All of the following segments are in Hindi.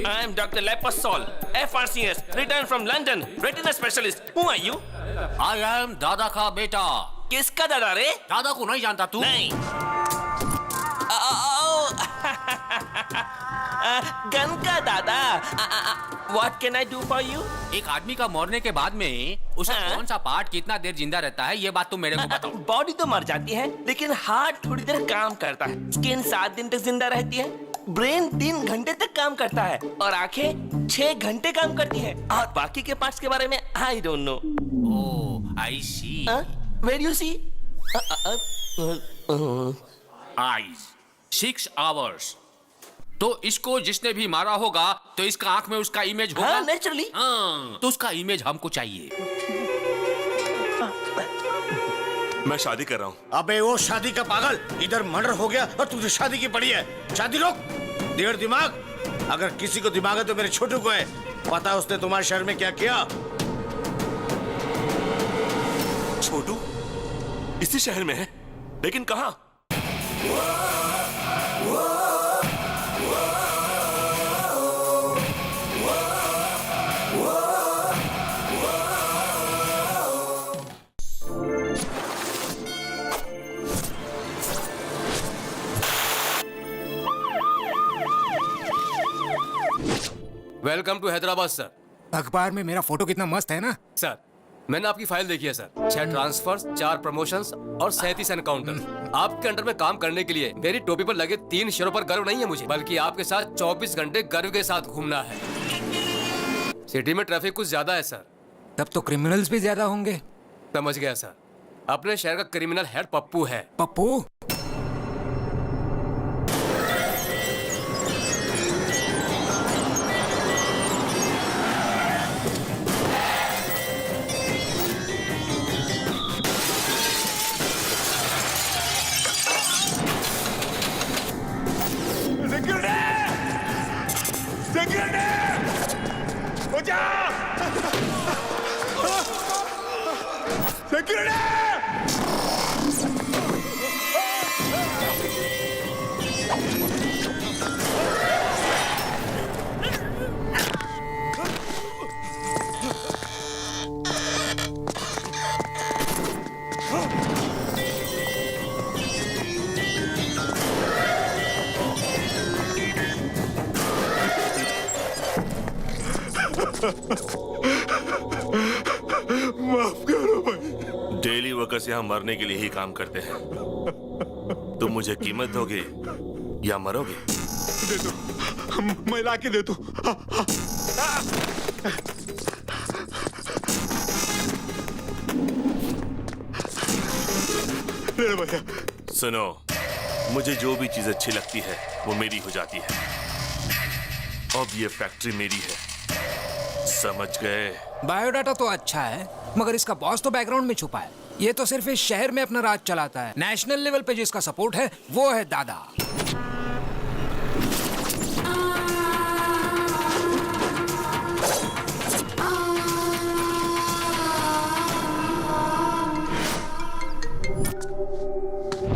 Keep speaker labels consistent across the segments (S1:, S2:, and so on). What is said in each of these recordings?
S1: I am Dr. Lepasol, FRCS, returned from London, retina specialist. Who are you?
S2: I am दादा का बेटा।
S1: किसका दादा रे?
S2: दादा को नहीं जानता तू?
S1: नहीं। गन का दादा। What can I do for you?
S2: एक आदमी का मरने के बाद में उसे कौन सा पार्ट कितना देर जिंदा रहता है ये बात तुम मेरे को बताओ।
S1: बॉडी तो मर जाती है, लेकिन हार्ट थोड़ी देर काम करता है। स्किन 7 दिन तक जिंदा रहती है। ब्रेन 3 घंटे तक काम करता है और आंखें 6 घंटे काम करती है। और बाकी के पार्ट्स के बारे में I don't know.
S2: Oh, I see.
S1: Where you see?
S2: Eyes. 6 hours. तो इसको जिसने भी मारा होगा तो इसका आंख में उसका इमेज होगा।
S1: हाँ, नेचुरली।
S2: हाँ, तो उसका इमेज हमको चाहिए।
S3: मैं शादी कर रहा हूँ।
S4: अबे वो शादी का पागल, इधर मर्डर हो गया और तुझे शादी की पड़ी है। शादी रोक। देर दिमाग, अगर किसी को दिमाग है तो मेरे छोटू को है। पता उसने तुम्हारे शहर में क्या किया?
S3: छोटू इसी शहर में है, लेकिन कहाँ?
S5: Welcome to Hyderabad sir.
S6: अखबार में मेरा फोटो कितना मस्त है ना
S5: सर, मैंने आपकी फाइल देखी है सर। 6 ट्रांसफर्स, 4 प्रमोशंस और 37 एनकाउंटर। आपके अंडर में काम करने के लिए मेरी टोपी पर लगे 3 शेरों पर गर्व नहीं है मुझे, बल्कि आपके साथ 24 घंटे गर्व के साथ घूमना है। सिटी में ट्रैफिक कुछ ज्यादा है सर।
S6: तब तो क्रिमिनल्स भी ज्यादा होंगे।
S5: समझ गया सर। अपने शहर का क्रिमिनल हेड पप्पू है।
S6: पप्पू?
S3: माफ करो भाई। डेली वर्कर्स यहाँ मरने के लिए ही काम करते हैं। तुम मुझे कीमत दोगे या मरोगे?
S7: दे दो, मैं ला के दे दो। भैया
S3: सुनो, मुझे जो भी चीज अच्छी लगती है वो मेरी हो जाती है। अब ये फैक्ट्री मेरी है, समझ गए?
S6: बायोडाटा तो अच्छा है, मगर इसका बॉस तो बैकग्राउंड में छुपा है। ये तो सिर्फ इस शहर में अपना राज चलाता है। नेशनल लेवल पे जिसका सपोर्ट है वो है दादा।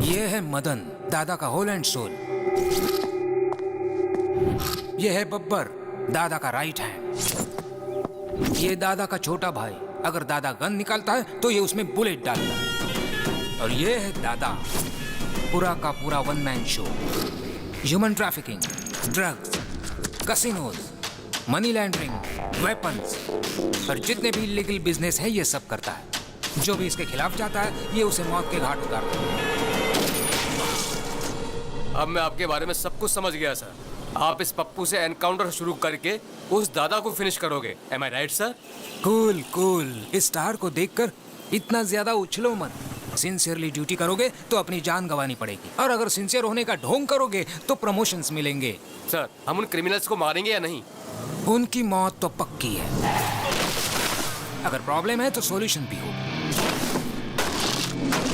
S6: ये है मदन, दादा का होल एंड सोल। ये है बब्बर, दादा का राइट हैंड। ये दादा का छोटा भाई, अगर दादा गन निकालता है तो ये उसमें बुलेट डालता है। और ये है दादा, पूरा का पूरा one man show. Human trafficking, drugs, casinos, money laundering, weapons और जितने भी इलीगल बिजनेस है ये सब करता है। जो भी इसके खिलाफ जाता है ये उसे मौत के घाट उतारता है।
S5: अब मैं आपके बारे में सब कुछ समझ गया सर। आप इस पप्पू से एनकाउंटर शुरू करके उस दादा को फिनिश करोगे। एम आई राइट सर?
S6: Cool cool. इस स्टार को देखकर इतना ज्यादा उछलो मत। सिंसियरली ड्यूटी करोगे तो अपनी जान गंवानी पड़ेगी, और अगर सिंसियर होने का ढोंग करोगे तो प्रमोशंस मिलेंगे।
S5: सर, हम उन क्रिमिनल्स को मारेंगे या नहीं?
S6: उनकी मौत तो पक्की है। अगर प्रॉब्लम है तो सॉल्यूशन भी होगा।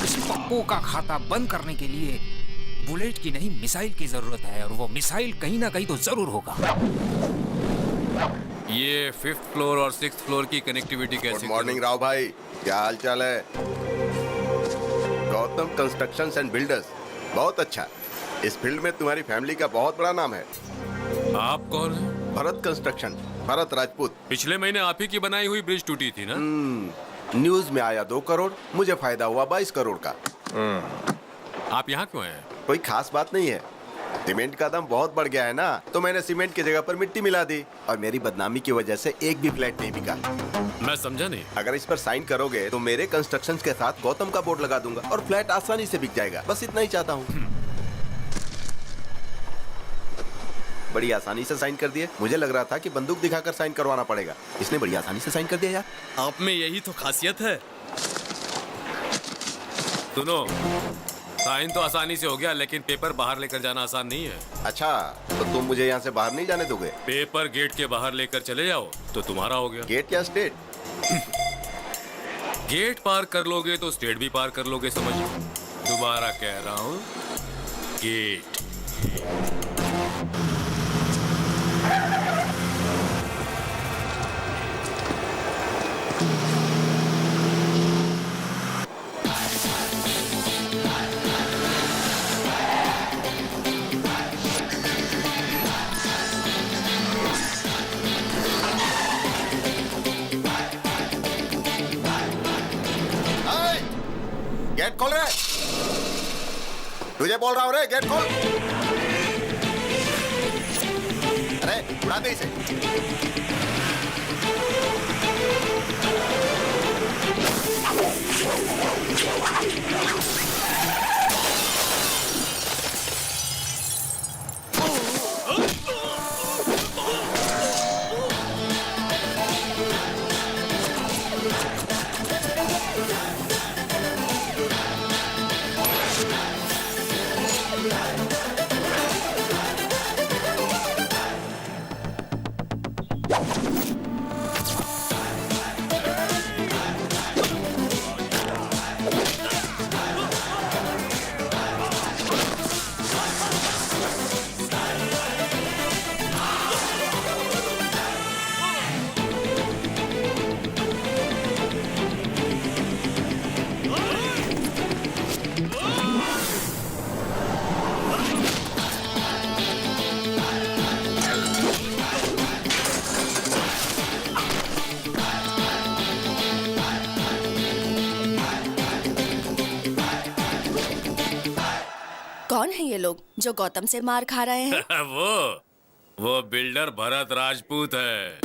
S6: इस पप्पू का खाता बंद करने के लिए बुलेट की नहीं मिसाइल की जरूरत है, और वो मिसाइल कहीं ना कहीं तो जरूर होगा।
S8: ये 5th फ्लोर और 6th फ्लोर की कनेक्टिविटी कैसे?
S9: गुड मॉर्निंग राव भाई, क्या हाल चाल है? गौतम कंस्ट्रक्शंस एंड बिल्डर्स, बहुत अच्छा। इस फील्ड में तुम्हारी फैमिली का बहुत बड़ा नाम है।
S8: आप कौन हैं?
S9: भरत कंस्ट्रक्शन, भरत राजपूत।
S8: पिछले महीने आप ही की बनाई हुई ब्रिज टूटी थी ना?
S9: न्यूज में आया 2 करोड़, मुझे फायदा हुआ 22 करोड़ का।
S8: आप यहाँ क्यों हैं?
S9: कोई खास बात नहीं है, सीमेंट का दाम बहुत बढ़ गया है ना, तो मैंने सीमेंट की जगह पर मिट्टी मिला दी और मेरी बदनामी की वजह से एक भी फ्लैट नहीं बिका।
S8: मैं समझा नहीं।
S9: अगर इस पर साइन करोगे तो मेरे कंस्ट्रक्शन के साथ गौतम का बोर्ड लगा दूंगा और फ्लैट आसानी से बिक जाएगा। बस इतना ही चाहता हूँ। बड़ी आसानी से साइन कर दिए। मुझे लग रहा था कि बंदूक दिखाकर साइन करवाना पड़ेगा, इसने बड़ी आसानी से साइन कर दिया यार।
S10: आप में यही तो खासियत है।
S8: सुनो, साइन तो आसानी से हो गया, लेकिन पेपर बाहर लेकर जाना आसान नहीं है।
S9: अच्छा, तो तुम मुझे यहाँ से बाहर नहीं जाने दोगे?
S8: पेपर गेट के बाहर लेकर चले जाओ तो तुम्हारा हो गया।
S9: गेट या स्टेट?
S8: गेट पार कर लोगे तो स्टेट भी पार कर लोगे, समझो। दोबारा कह रहा हूँ, गेट।
S9: गेट खोल रे, तुझे बोल रहा हूँ रे, गेट खोल। अरे उड़ा दे इसे।
S11: कौन है ये लोग जो गौतम से मार खा रहे हैं?
S8: वो बिल्डर भरत राजपूत है।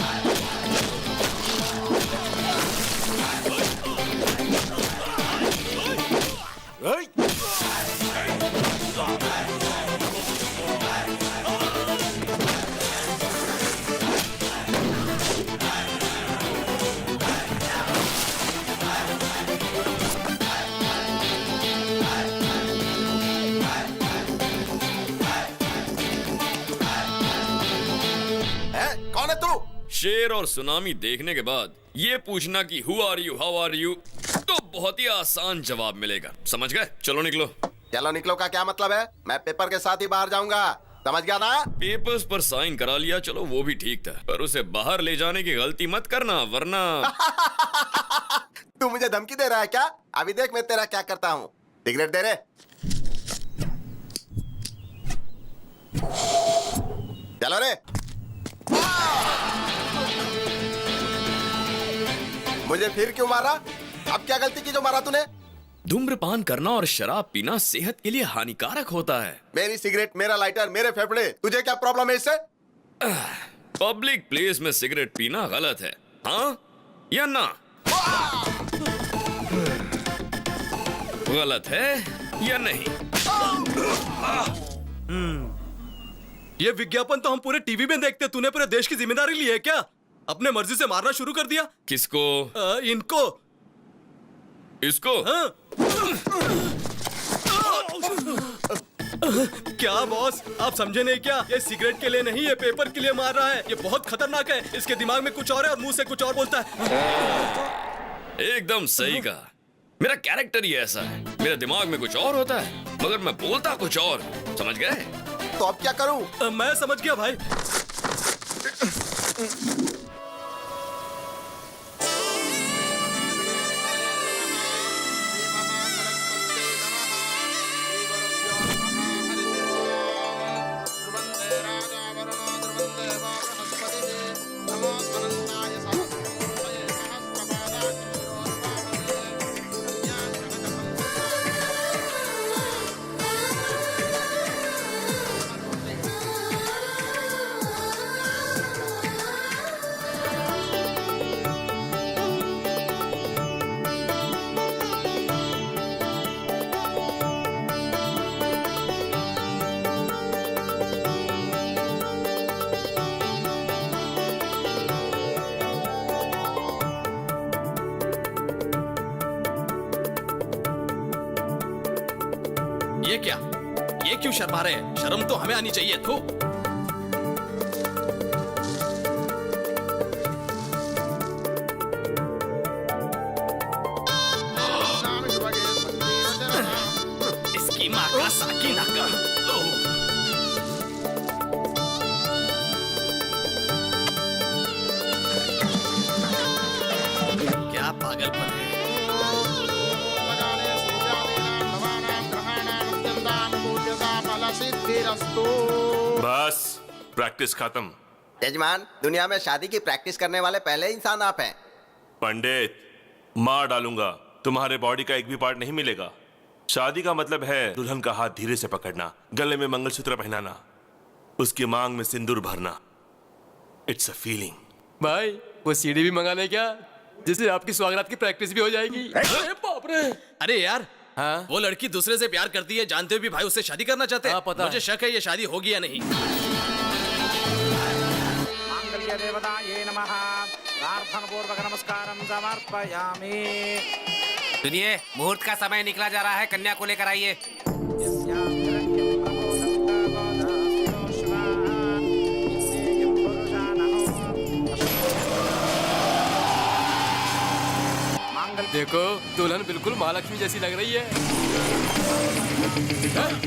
S9: कौन है तू?
S10: शेर और सुनामी देखने के बाद ये पूछना कि who are you, how are you, तो बहुत ही आसान जवाब मिलेगा। समझ गए? चलो निकलो।
S9: चलो निकलो का क्या मतलब है? मैं पेपर के साथ ही बाहर जाऊंगा, समझ गया ना?
S10: पेपर्स पर साइन करा लिया, चलो वो भी ठीक था, पर उसे बाहर ले जाने की गलती मत करना, वरना
S9: तू मुझे धमकी दे रहा है क्या? अभी देख मैं तेरा क्या करता हूँ। सिगरेट दे रे। चलो रे। मुझे फिर क्यों मारा? अब क्या गलती की जो मारा तूने?
S10: धूम्रपान करना और शराब पीना सेहत के लिए हानिकारक होता है।
S9: मेरी सिगरेट, मेरा लाइटर, मेरे फेफड़े, तुझे क्या प्रॉब्लम है इससे?
S10: पब्लिक प्लेस में सिगरेट पीना गलत है, हाँ या ना? गलत है या नहीं?
S12: ये विज्ञापन तो हम पूरे टीवी में देखते, तूने पूरे देश की जिम्मेदारी ली है क्या? अपने मर्जी से मारना शुरू कर दिया।
S10: किसको?
S12: इनको।
S10: इसको?
S12: हाँ। क्या बॉस, आप समझे नहीं क्या? ये सिगरेट के लिए नहीं, ये पेपर के लिए मार रहा है। ये बहुत खतरनाक है, इसके दिमाग में कुछ और है और मुंह से कुछ और बोलता है।
S10: एकदम सही कहा। मेरा कैरेक्टर ही ऐसा है, मेरे दिमाग में कुछ और होता है मगर मैं बोलता कुछ और। समझ गए?
S9: तो अब क्या करूं?
S12: मैं समझ गया भाई। ये क्या? ये क्यों शर्मा रहे हैं? शर्म तो हमें आनी चाहिए। थू। इसकी माँ का साकी नाका। क्या पागलपन है।
S3: बस प्रैक्टिस खत्म।
S9: यजमान, दुनिया में शादी की प्रैक्टिस करने वाले पहले इंसान आप हैं।
S3: पंडित, मार डालूंगा, तुम्हारे बॉडी का एक भी पार्ट नहीं मिलेगा। शादी का मतलब है दुल्हन का हाथ धीरे से पकड़ना, गले में मंगलसूत्र पहनाना, उसकी मांग में सिंदूर भरना। It's a feeling.
S5: भाई वो सीडी भी मंगा ले क्या, जिससे आपकी स्वागत की प्रैक्टिस भी हो जाएगी। अरे बाप रे।
S12: अरे यार,
S5: हाँ?
S12: वो लड़की दूसरे से प्यार करती है, जानते हुए भी भाई उससे शादी करना चाहते हैं।
S5: हाँ, पता
S12: मुझे
S5: है।
S12: शक है ये शादी होगी या नहीं।
S2: सुनिए, मुहूर्त का समय निकला जा रहा है, कन्या को लेकर आइए।
S5: देखो दुल्हन बिल्कुल महालक्ष्मी जैसी लग रही है।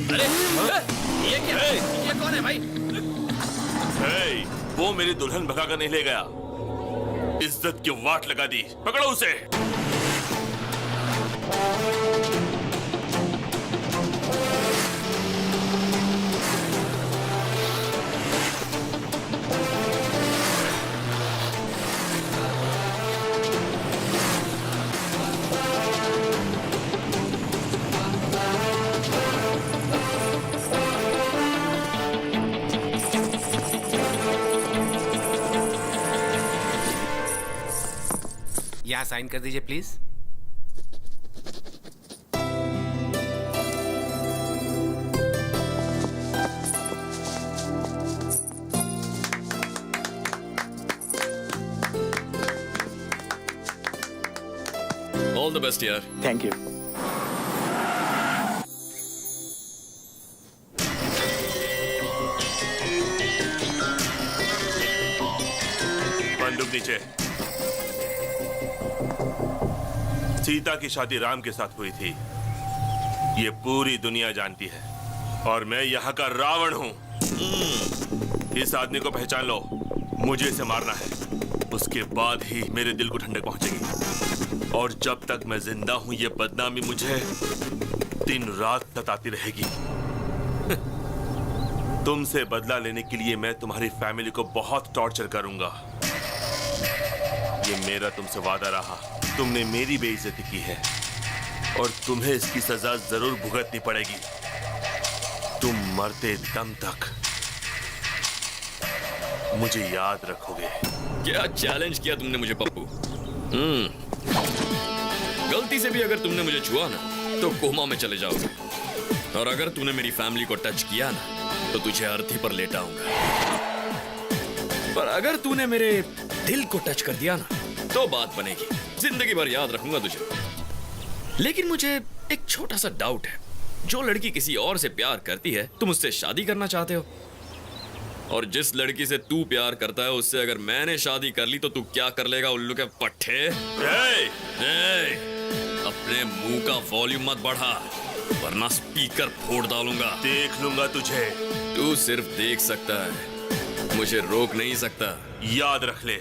S12: अरे ये क्या है? ये कौन है भाई?
S3: हे, वो मेरी दुल्हन भगा कर नहीं ले गया, इज्जत की वाट लगा दी। पकड़ो उसे।
S2: यहाँ साइन कर दीजिए प्लीज।
S10: ऑल द बेस्ट यार।
S4: Thank you.
S3: बंदूक नीचे। सीता की शादी राम के साथ हुई थी, ये पूरी दुनिया जानती है, और मैं यहाँ का रावण हूँ। इस आदमी को पहचान लो, मुझे इसे मारना है, उसके बाद ही मेरे दिल को ठंडक पहुंचेगी। और जब तक मैं जिंदा हूँ ये बदनामी मुझे दिन रात सताती रहेगी। तुमसे बदला लेने के लिए मैं तुम्हारी फैमिली को बहुत टॉर्चर करूंगा। ये मेरा तुमसे वादा रहा। तुमने मेरी बेइज्जती की है और तुम्हें इसकी सजा जरूर भुगतनी पड़ेगी, तुम मरते दम तक मुझे याद रखोगे।
S10: क्या चैलेंज किया तुमने मुझे पप्पू। गलती से भी अगर तुमने मुझे छुआ ना तो कोमा में चले जाओगे, और अगर तूने मेरी फैमिली को टच किया ना तो तुझे अर्थी पर लेटाऊंगा। पर अगर तूने मेरे दिल को टच कर दिया ना तो बात बनेगी, जिंदगी भर याद रखूंगा तुझे। लेकिन मुझे एक छोटा सा डाउट है, जो लड़की किसी और से प्यार करती है तुम उससे शादी करना चाहते हो, और जिस लड़की से तू प्यार करता है उससे अगर मैंने शादी कर ली तो तू क्या कर लेगा उल्लू के पट्टे? अपने मुंह का वॉल्यूम मत बढ़ा वरना स्पीकर फोड़ डालूंगा।
S3: देख लूंगा तुझे।
S10: तू सिर्फ देख सकता है, मुझे रोक नहीं सकता।
S3: याद रख ले,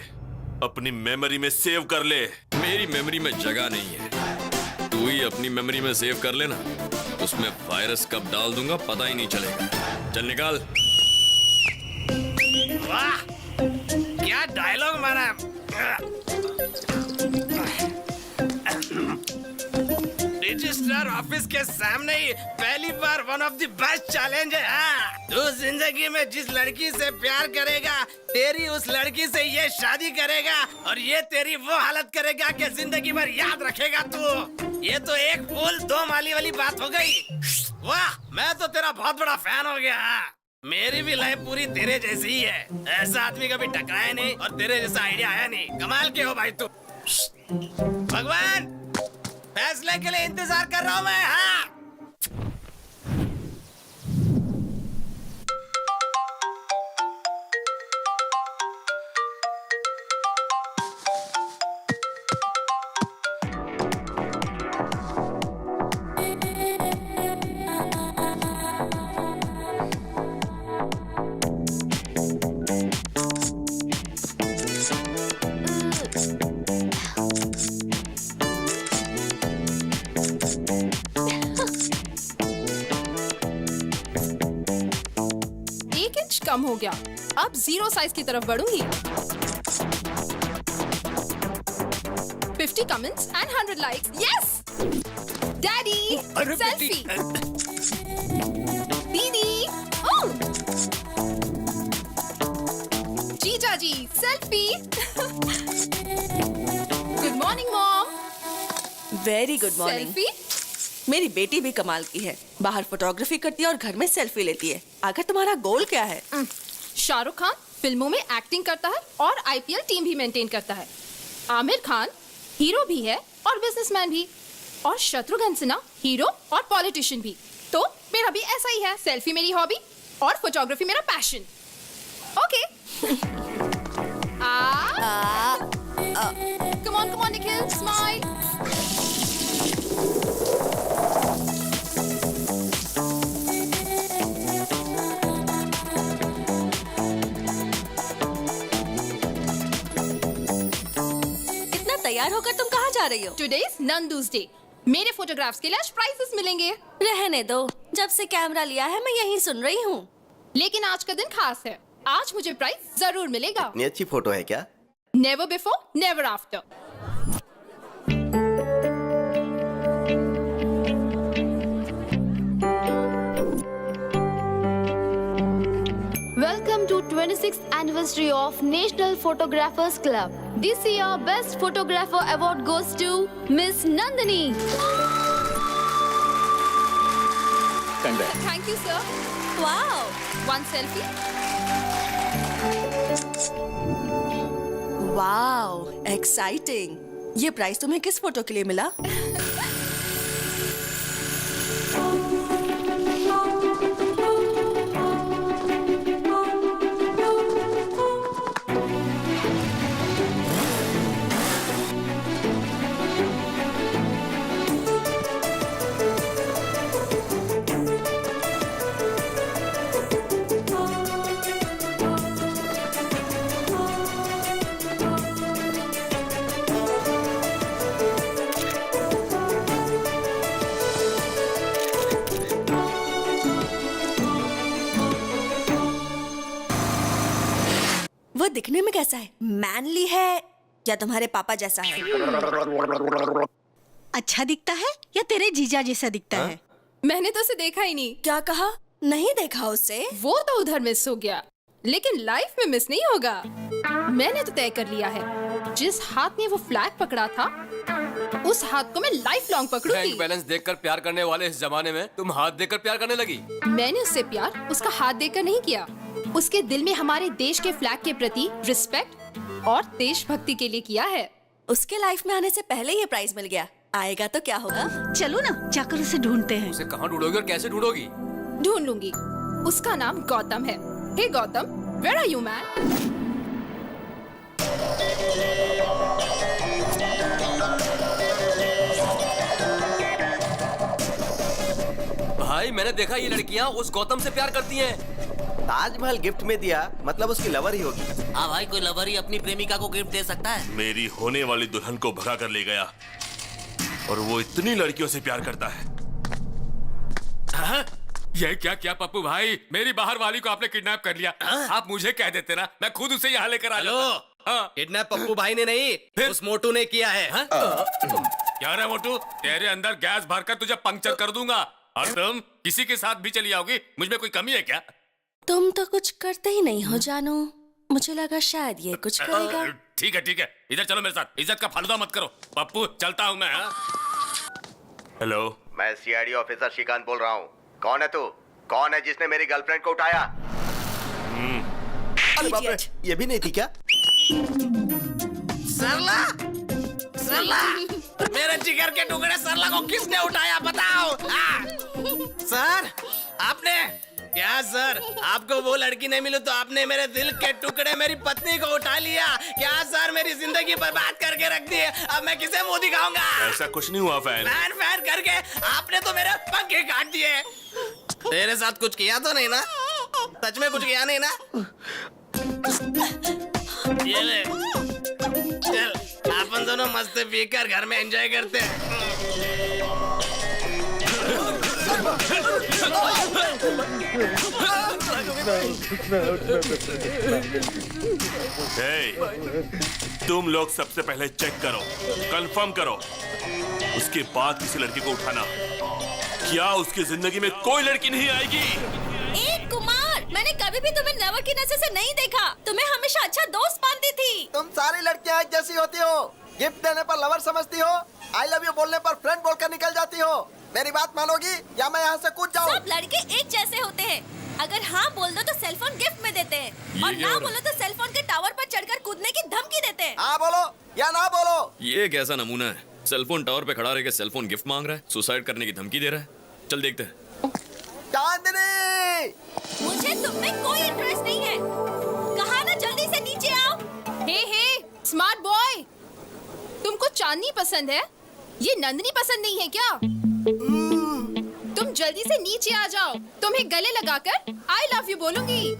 S3: अपनी मेमोरी में सेव कर ले।
S10: मेरी मेमोरी में जगह नहीं है, तू ही अपनी मेमोरी में सेव कर लेना, उसमें वायरस कब डाल दूंगा पता ही नहीं चलेगा। चल निकाल।
S12: वाह क्या डायलॉग मारा। रजिस्ट्रार ऑफिस के सामने ही पहली बार one of the best challenge है। हाँ, तू जिंदगी में जिस लड़की से प्यार करेगा तेरी उस लड़की से ये शादी करेगा, और ये तेरी वो हालत करेगा कि जिंदगी भर याद रखेगा तू। ये तो एक फूल दो माली वाली बात हो गई। वाह, मैं तो तेरा बहुत बड़ा फैन हो गया। मेरी भी लाइफ पूरी तेरे जैसी ही है, ऐसा आदमी कभी टकराया नहीं और तेरे जैसा आइडिया आया नहीं। कमाल के हो भाई तू। भगवान, फैसले के लिए इंतजार कर रहा हूँ मैं। हाँ
S13: कुछ कम हो गया। अब 0 साइज की तरफ बढ़ूंगी। 50 comments and 100 likes. Yes! Daddy, selfie. दीदी, oh! जीजा जी, selfie. Good morning, mom.
S11: Very good morning.
S13: Selfie?
S11: मेरी बेटी भी कमाल की है, बाहर फोटोग्राफी करती है और घर में सेल्फी लेती है। आखिर तुम्हारा गोल क्या है?
S13: शाहरुख खान फिल्मों में एक्टिंग करता है और IPL टीम भी मेंटेन करता है। आमिर खान हीरो भी है और बिजनेसमैन भी, और शत्रुघ्न सिन्हा हीरो और पॉलिटिशियन भी। तो मेरा भी ऐसा ही है, सेल्फी मेरी हॉबी और फोटोग्राफी मेरा passion. Okay. Come on Nikhil, smile.
S11: तैयार होकर तुम कहाँ जा रही हो?
S13: Today's Nandu's Day. मेरे फोटोग्राफ्स के लिए आज प्राइजेस मिलेंगे।
S11: रहने दो, जब से कैमरा लिया है मैं यहीं सुन रही हूँ।
S13: लेकिन आज का दिन खास है, आज मुझे प्राइज जरूर मिलेगा।
S9: इतनी अच्छी फोटो है क्या?
S13: Never before, never after.
S14: Welcome to 26th anniversary of National Photographers Club. This year, Best Photographer Award goes to Miss Nandini.
S13: Thank you, sir.
S11: Wow.
S13: One selfie.
S11: Wow, exciting. ये प्राइस तुम्हें किस फोटो के लिए मिला? वो दिखने में कैसा है? मैनली है या तुम्हारे पापा जैसा है?
S15: अच्छा दिखता है या तेरे जीजा जैसा दिखता है?
S13: मैंने तो उसे देखा ही नहीं।
S11: क्या कहा? नहीं देखा उसे?
S13: वो तो उधर मिस हो गया, लेकिन लाइफ में मिस नहीं होगा। मैंने तो तय कर लिया है, जिस हाथ ने वो फ्लैग पकड़ा था उस हाथ को मैं लाइफ लॉन्ग पकड़ूंगी।
S5: बैंक बैलेंस देखकर प्यार करने वाले इस जमाने में तुम हाथ देकर प्यार करने लगी।
S13: मैंने उससे प्यार उसका हाथ देकर नहीं किया, उसके दिल में हमारे देश के फ्लैग के प्रति रिस्पेक्ट और देशभक्ति के लिए किया है।
S11: उसके लाइफ में आने से पहले ये प्राइज मिल गया, आएगा तो क्या होगा?
S15: चलो ना जाकर उसे ढूंढते हैं।
S5: उसे कहाँ ढूंढोगी और कैसे ढूंढोगी?
S13: ढूंढ लूंगी। उसका नाम गौतम है। Hey Gautam, where are you man?
S5: भाई मैंने देखा ये लड़कियां उस गौतम से प्यार करती हैं।
S9: ताजमहल गिफ्ट में दिया मतलब उसकी लवर ही होगी।
S12: हाँ भाई, कोई लवर ही अपनी प्रेमिका को गिफ्ट दे सकता है।
S3: मेरी होने वाली दुल्हन को भगा कर ले गया और वो इतनी लड़कियों से प्यार करता है।
S8: हाँ? ये क्या क्या पप्पू भाई, मेरी बाहर वाली को आपने किडनैप कर लिया। आप मुझे कह देते ना, मैं खुद उसे यहाँ लेकर आ जाता।
S12: किडनैप पप्पू भाई ने नहीं, उस मोटू ने किया है।
S8: क्या रे मोटू, तेरे अंदर गैस भरकर तुझे पंक्चर कर दूंगा और तुम किसी के साथ भी चली आओगी। मुझ में कोई कमी है क्या?
S11: तुम तो कुछ करते ही नहीं हो जानू, मुझे लगा शायद ये कुछ करेगा।
S8: ठीक है, इधर चलो मेरे साथ। इज्जत का फालूदा मत करो पप्पू, चलता हूँ मैं।
S3: हेलो,
S9: मैं CID ऑफिसर श्रीकांत बोल रहा हूँ। कौन है तू? कौन है जिसने मेरी गर्लफ्रेंड को उठाया? अरे बाप रे, ये भी नहीं थी क्या?
S12: सरला, सरला, मेरे जिगर के टुकड़े सरला को किसने उठाया बताओ? सर, आपने क्या? सर, आपको वो लड़की नहीं मिली तो आपने मेरे दिल के टुकड़े मेरी पत्नी को उठा लिया क्या? सर, मेरी जिंदगी बर्बाद करके रख दी है, अब मैं किसे मुंह दिखाऊंगा?
S3: ऐसा कुछ नहीं हुआ फैन।
S12: फैन करके आपने तो मेरे पंखे काट दिए। तेरे साथ कुछ किया तो नहीं ना? सच में कुछ किया नहीं ना? ये ले, चल अपन दोनों मस्त पीकर घर में एंजॉय करते हैं।
S3: तुम लोग सबसे पहले चेक करो, कंफर्म करो, उसके बाद किसी लड़की को उठाना। क्या उसकी जिंदगी में कोई लड़की नहीं आएगी?
S16: एक कुमार, मैंने कभी भी तुम्हें लवर की नजर से नहीं देखा। तुम्हें हमेशा अच्छा दोस्त मानती थी।
S9: तुम सारी लड़कियां एक जैसी होती हो। गिफ्ट देने पर लवर समझती हो, आई लव यू बोलने पर फ्रेंड बोलकर निकल जाती हो। मेरी बात मानोगी या मैं यहाँ से कूद जाऊँ?
S16: सब लड़के एक जैसे होते हैं। अगर हाँ बोल दो तो सेलफोन गिफ्ट में देते हैं और ना बोलो तो सेलफोन के टावर पर चढ़कर कूदने की धमकी देते हैं।
S9: हाँ बोलो या ना बोलो।
S10: ये कैसा नमूना है? सेलफोन टावर पे खड़ा रहकर सेलफोन गिफ्ट मांग रहा है, सुसाइड करने की धमकी दे रहा है। चल देखते हैं।
S9: चांदनी,
S16: मुझे तुम में कोई इंटरेस्ट नहीं है। कहा ना जल्दी से नीचे आओ।
S13: हे स्मार्ट बॉय, तुमको चांदनी पसंद है, ये नंदनी पसंद नहीं है क्या? तुम जल्दी से नीचे आ जाओ, तुम्हें गले लगाकर आई लव यू बोलूंगी,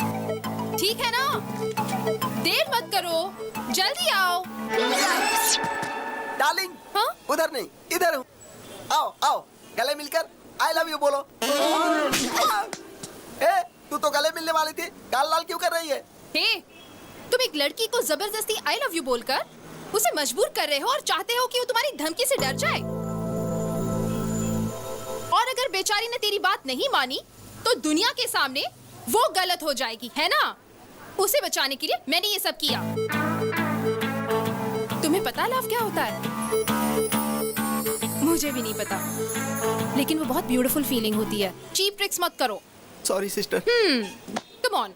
S13: ठीक है ना? देर मत करो, जल्दी आओ।
S9: डार्लिंग,
S13: हाँ?
S9: उधर नहीं इधर हूँ। आओ आओ, गले मिलकर आई लव यू बोलो। ए, तू तो गले मिलने वाली थी, गाल लाल क्यों कर रही है?
S13: हे, तुम एक लड़की को जबरदस्ती आई लव यू बोलकर उसे मजबूर कर रहे हो और चाहते हो कि वो तुम्हारी धमकी से डर जाए। और अगर बेचारी ने तेरी बात नहीं मानी तो दुनिया के सामने वो गलत हो जाएगी, है ना? उसे बचाने के लिए मैंने ये सब किया। तुम्हें पता लव क्या होता है? मुझे भी नहीं पता, लेकिन वो बहुत ब्यूटीफुल फीलिंग होती है। चीप ट्रिक्स मत करो।
S9: Sorry sister.
S13: Come on.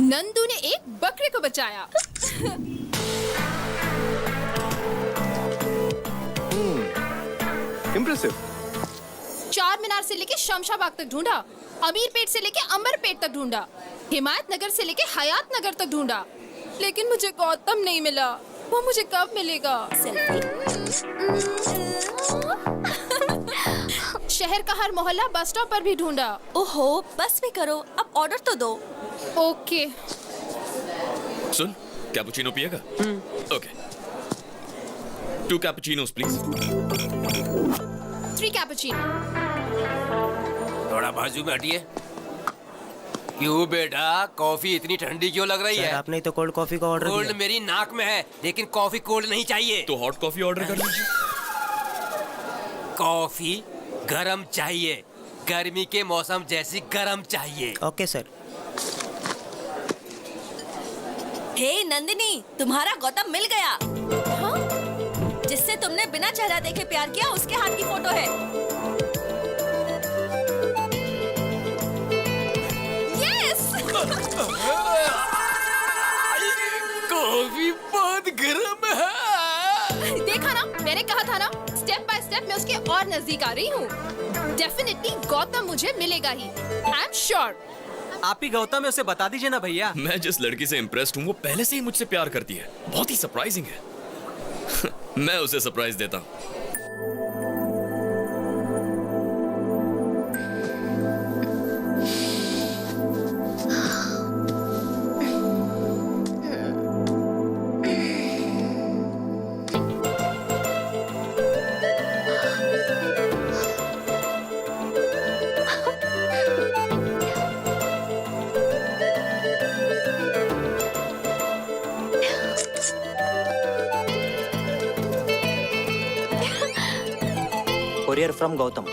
S13: Nandu ने एक बकरे को बचाया।
S9: इम्प्रेसिव।
S13: चार मीनार से लेके शमशाबाग तक ढूंढा, अमीर पेट से लेके अंबर पेट तक ढूंढा, हिमायत नगर से लेके हयात नगर तक ढूंढा, लेकिन मुझे गौतम नहीं मिला। वो मुझे कब मिलेगा? शहर का हर मोहल्ला बस स्टॉप पर भी ढूंढा।
S16: ओहो, बस भी करो, अब ऑर्डर तो दो।
S13: ओके।
S10: सुन, कैपुचिनो पिएगा? ओके। 2 cappuccinos please.
S13: 3 कैपुचिनो।
S5: थोड़ा बाजू में हटिए। क्यों बेटा, कॉफी इतनी ठंडी क्यों लग रही है?
S12: आपने तो कोल्ड कॉफी का ऑर्डर
S5: कोल्ड मेरी नाक में है, लेकिन कॉफी कोल्ड नहीं चाहिए।
S10: तो हॉट कॉफी ऑर्डर कर लीजिए।
S5: कॉफी गरम चाहिए, गर्मी के मौसम जैसी गरम चाहिए।
S12: Okay sir.
S16: हे नंदिनी, तुम्हारा गौतम मिल गया। हाँ? जिससे तुमने बिना चेहरा देखे प्यार किया, उसके हाथ की फोटो है। यस।
S5: कॉफी बहुत गर्म है।
S13: देखा ना, मैंने कहा था ना, स्टेप बाय स्टेप मैं उसके और नजदीक आ रही हूँ। डेफिनेटली गौतम मुझे मिलेगा ही। I am sure.
S12: आप ही गौतम है, उसे बता दीजिए ना भैया।
S10: मैं जिस लड़की से इम्प्रेस्ड हूँ वो पहले से ही मुझसे प्यार करती है। बहुत ही सरप्राइजिंग है। मैं उसे सरप्राइज देता हूँ।
S12: Courier from Gautam.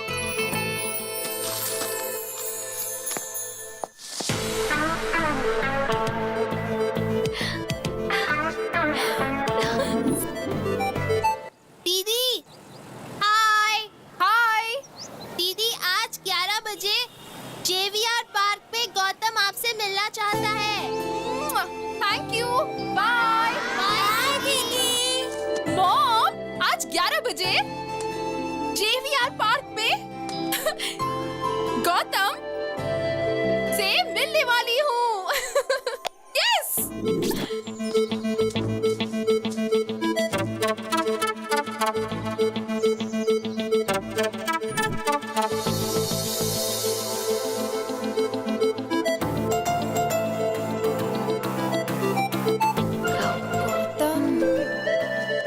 S13: दीदी, हाय हाय। दीदी, आज 11 बजे JVR पार्क पे गौतम आपसे मिलना चाहता है। थैंक यू, बाय बाय दीदी। मॉम, आज 11 बजे JVR पार्क पे गौतम से मिलने वाली हूँ। यस। गौतम,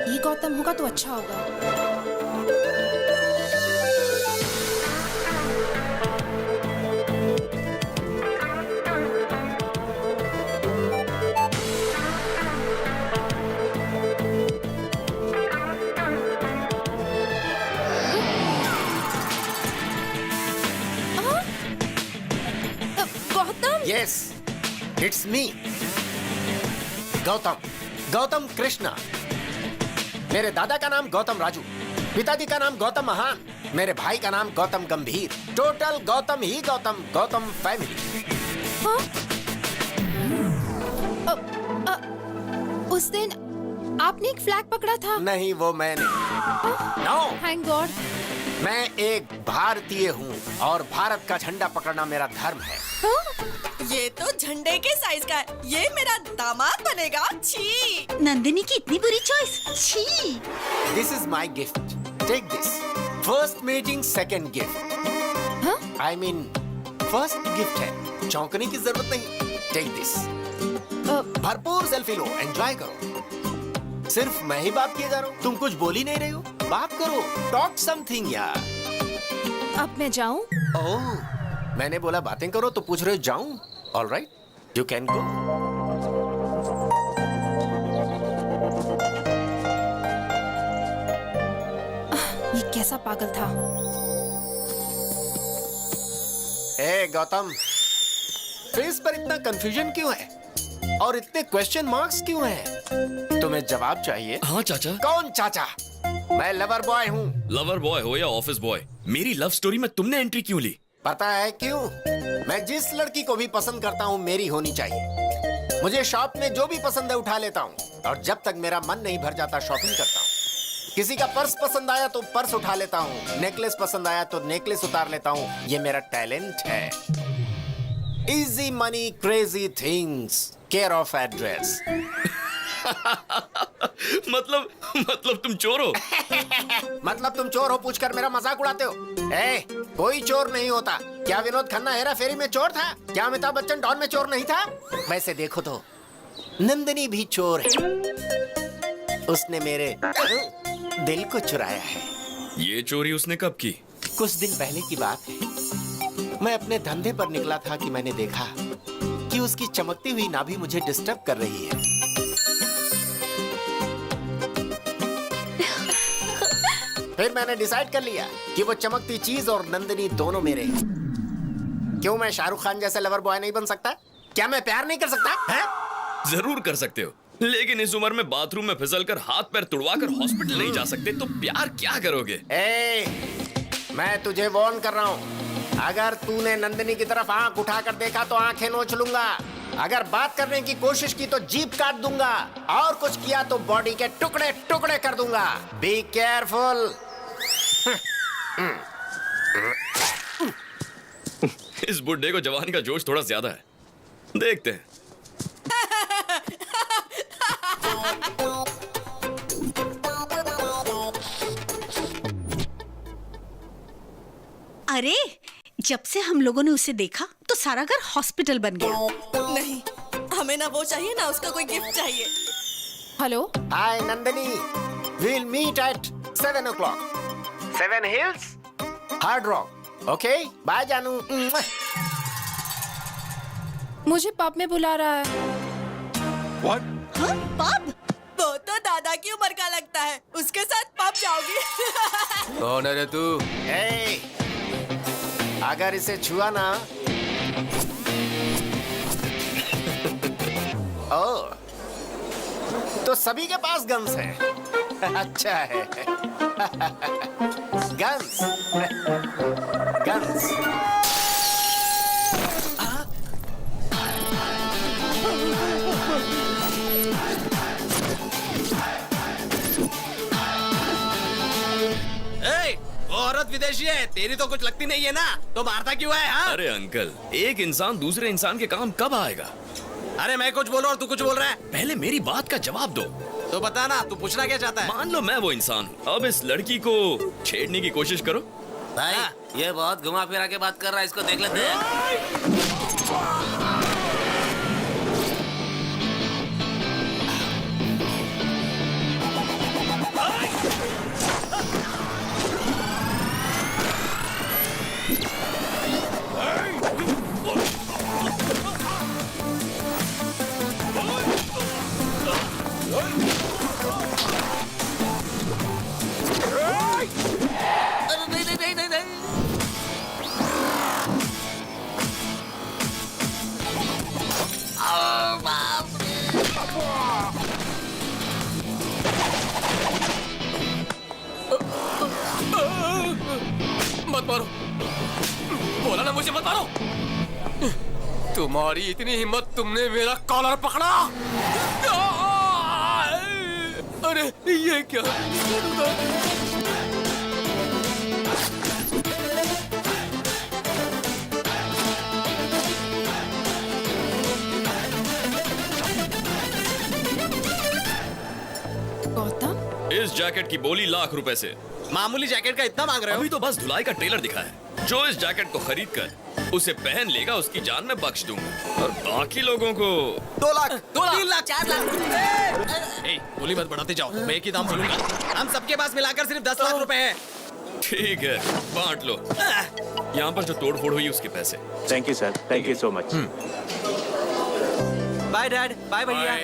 S13: ये गौतम होगा तो अच्छा होगा।
S17: Yes, it's me, Gautam Krishna. मेरे दादा का नाम गौतम राजू, पिताजी का नाम गौतम महान, मेरे भाई का नाम गौतम गंभीर। टोटल गौतम ही गौतम फैमिली।
S13: उस दिन आपने एक फ्लैग पकड़ा था।
S17: नहीं, वो मैंने। No,
S13: thank God.
S17: मैं एक भारतीय हूँ और भारत का झंडा पकड़ना मेरा धर्म है।
S16: ये तो झंडे के साइज का है। ये मेरा दामाद बनेगा। छी।
S15: नंदिनी की इतनी बुरी चॉइस। छी।
S17: This is my gift, take this. First meeting second gift. I mean first gift है, चौंकने की जरूरत नहीं। Take this. भरपूर सेल्फी लो, एंजॉय करो। सिर्फ मैं ही बात किए जा रहा हूँ, तुम कुछ बोल ही नहीं रही हो। बात करो, टॉक समथिंग यार।
S13: अब मैं जाऊँ?
S17: ओह, मैंने बोला बातें करो तो पूछ रहे हो जाऊं? All right, you can go.
S13: ये कैसा पागल था?
S17: ए गौतम, फेस पर इतना कंफ्यूजन क्यों है और इतने क्वेश्चन मार्क्स क्यों हैं? तुम्हें जवाब चाहिए?
S10: हाँ चाचा।
S17: कौन चाचा? मैं लवर बॉय हूँ।
S10: लवर बॉय हो या ऑफिस बॉय, मेरी लव स्टोरी में तुमने एंट्री क्यों ली?
S17: पता है क्यों? मैं जिस लड़की को भी पसंद करता हूँ मेरी होनी चाहिए। मुझे शॉप में जो भी पसंद है उठा लेता हूँ और जब तक मेरा मन नहीं भर जाता शॉपिंग करता हूँ। किसी का पर्स पसंद आया तो पर्स उठा लेता हूँ, नेकलेस पसंद आया तो नेकलेस उतार लेता हूँ। ये मेरा टैलेंट है। Easy money crazy things, care of address.
S10: मतलब तुम चोर हो?
S17: मतलब तुम चोर हो पूछकर मेरा मजाक उड़ाते हो? कोई चोर नहीं होता। क्या विनोद खन्ना हेरा फेरी में चोर था? क्या अमिताभ बच्चन डॉन में चोर नहीं था? वैसे देखो तो नंदिनी भी चोर है। उसने मेरे दिल को चुराया है।
S10: ये चोरी उसने कब की?
S17: कुछ दिन पहले की बात है। मैं अपने धंधे पर निकला था कि मैंने देखा कि उसकी चमकती हुई नाभि मुझे डिस्टर्ब कर रही है। फिर मैंने डिसाइड कर लिया कि वो चमकती चीज और नंदिनी दोनों मेरे हैं। क्यों मैं शाहरुख खान जैसा लवर बॉय नहीं बन सकता? क्या मैं प्यार नहीं कर सकता है?
S10: जरूर कर सकते हो, लेकिन इस उम्र में बाथरूम में फिसलकर हाथ पैर तुड़वाकर हॉस्पिटल नहीं जा सकते तो प्यार क्या करोगे?
S17: मैं तुझे वार्न कर रहा हूँ, अगर तूने नंदिनी की तरफ आंख उठाकर देखा तो आंखें नोच लूंगा। अगर बात करने की कोशिश की तो जीभ काट दूंगा और कुछ किया तो बॉडी के टुकड़े टुकड़े कर दूंगा। Be careful.
S10: इस बुड्ढे को जवानी का जोश थोड़ा ज्यादा है, देखते हैं।
S15: अरे, जब से हम लोगों ने उसे देखा तो सारा घर हॉस्पिटल बन गया।
S16: नहीं, हमें ना वो चाहिए ना उसका कोई गिफ्ट चाहिए।
S13: Hello,
S17: hi Nandini, we'll meet at 7 o'clock. 7 Hills, Hard Rock. Okay, bye जानू।
S13: मुझे पब में बुला रहा है।
S7: What?
S15: हाँ, पब?
S16: वो तो दादा की उम्र का लगता है, उसके साथ पब जाओगी?
S5: कौन है रे तू?
S17: अगर इसे छुआ ना ओ, तो सभी के पास गन्स हैं। अच्छा है। Guns guns.
S12: वो औरत विदेशी है, तेरी तो कुछ लगती नहीं है ना, तो मारता क्यों है? हाँ?
S10: अरे अंकल, एक इंसान दूसरे इंसान के काम कब आएगा?
S12: अरे मैं कुछ बोलूं और तू कुछ बोल रहा है।
S10: पहले मेरी बात का जवाब दो।
S12: तो बता ना, तू पूछना क्या चाहता है?
S10: मान लो मैं वो इंसान हूँ, अब इस लड़की को छेड़ने की कोशिश करो।
S1: भाई ये बहुत घुमा फिरा के बात कर रहा है, इसको देख लेते हैं।
S5: मारो, बोला ना मुझे मत मारो। तुम्हारी इतनी हिम्मत, तुमने मेरा कॉलर पकड़ा। अरे ये क्या?
S13: गौतम,
S10: इस जैकेट की बोली ₹1,00,000 से।
S12: मामूली जैकेट का इतना मांग रहे हो?
S10: अभी तो बस धुलाई का ट्रेलर दिखा है। जो इस जैकेट को खरीद कर उसे पहन लेगा, उसकी जान मैं बख्श दूंगा, और बाकी लोगों को
S9: 2 लाख,
S12: 3 लाख, 4 लाख।
S5: ए, बोली मत बढ़ाते जाओ, मैं एक ही दाम बोलूंगा।
S12: हम सबके पास मिलाकर सिर्फ 10 लाख रुपए हैं।
S10: ठीक है, बांट लो। यहाँ पर जो तोड़ फोड़ हुई उसके पैसे।
S18: Thank you sir, thank you so much.
S12: Bye dad, bye भैया।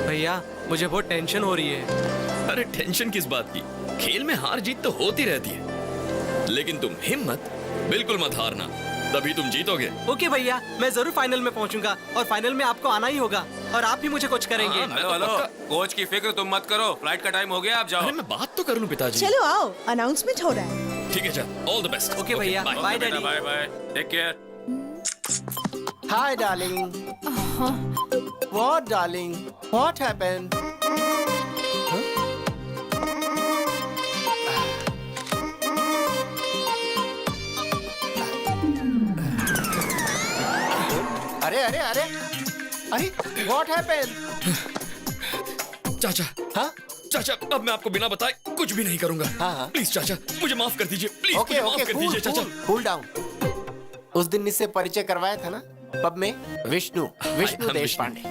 S12: भैया मुझे बहुत टेंशन हो रही है।
S10: अरे टेंशन किस बात की? खेल में हार जीत तो होती रहती है, लेकिन तुम हिम्मत बिल्कुल मत हारना, तभी तुम जीतोगे।
S12: ओके भैया, मैं जरूर फाइनल में पहुंचूंगा, और फाइनल में आपको आना ही होगा, और आप भी मुझे कुछ करेंगे।
S8: हेलो हेलो, कोच की फिक्र तुम मत करो, फ्लाइट का टाइम हो गया, आप जाओ।
S10: अरे मैं बात तो कर लूं पिताजी।
S19: चलो आओ, अनाउंसमेंट हो रहा है।
S10: ठीक है, चल, ऑल द बेस्ट।
S12: ओके भैया, bye daddy.
S8: Bye bye, take care.
S9: Hi darling. What darling? What happened? अरे अरे अरे अरे व्हाट हैपेंड?
S10: चाचा, हाँ चाचा, अब मैं आपको बिना बताए कुछ भी नहीं करूंगा।
S9: हाँ।
S10: प्लीज चाचा, मुझे माफ कर दीजिए, प्लीज मुझे माफ कर दीजिए चाचा।
S17: Cool down. उस दिन इससे परिचय करवाया था ना पब में, विष्णु देश पांडे।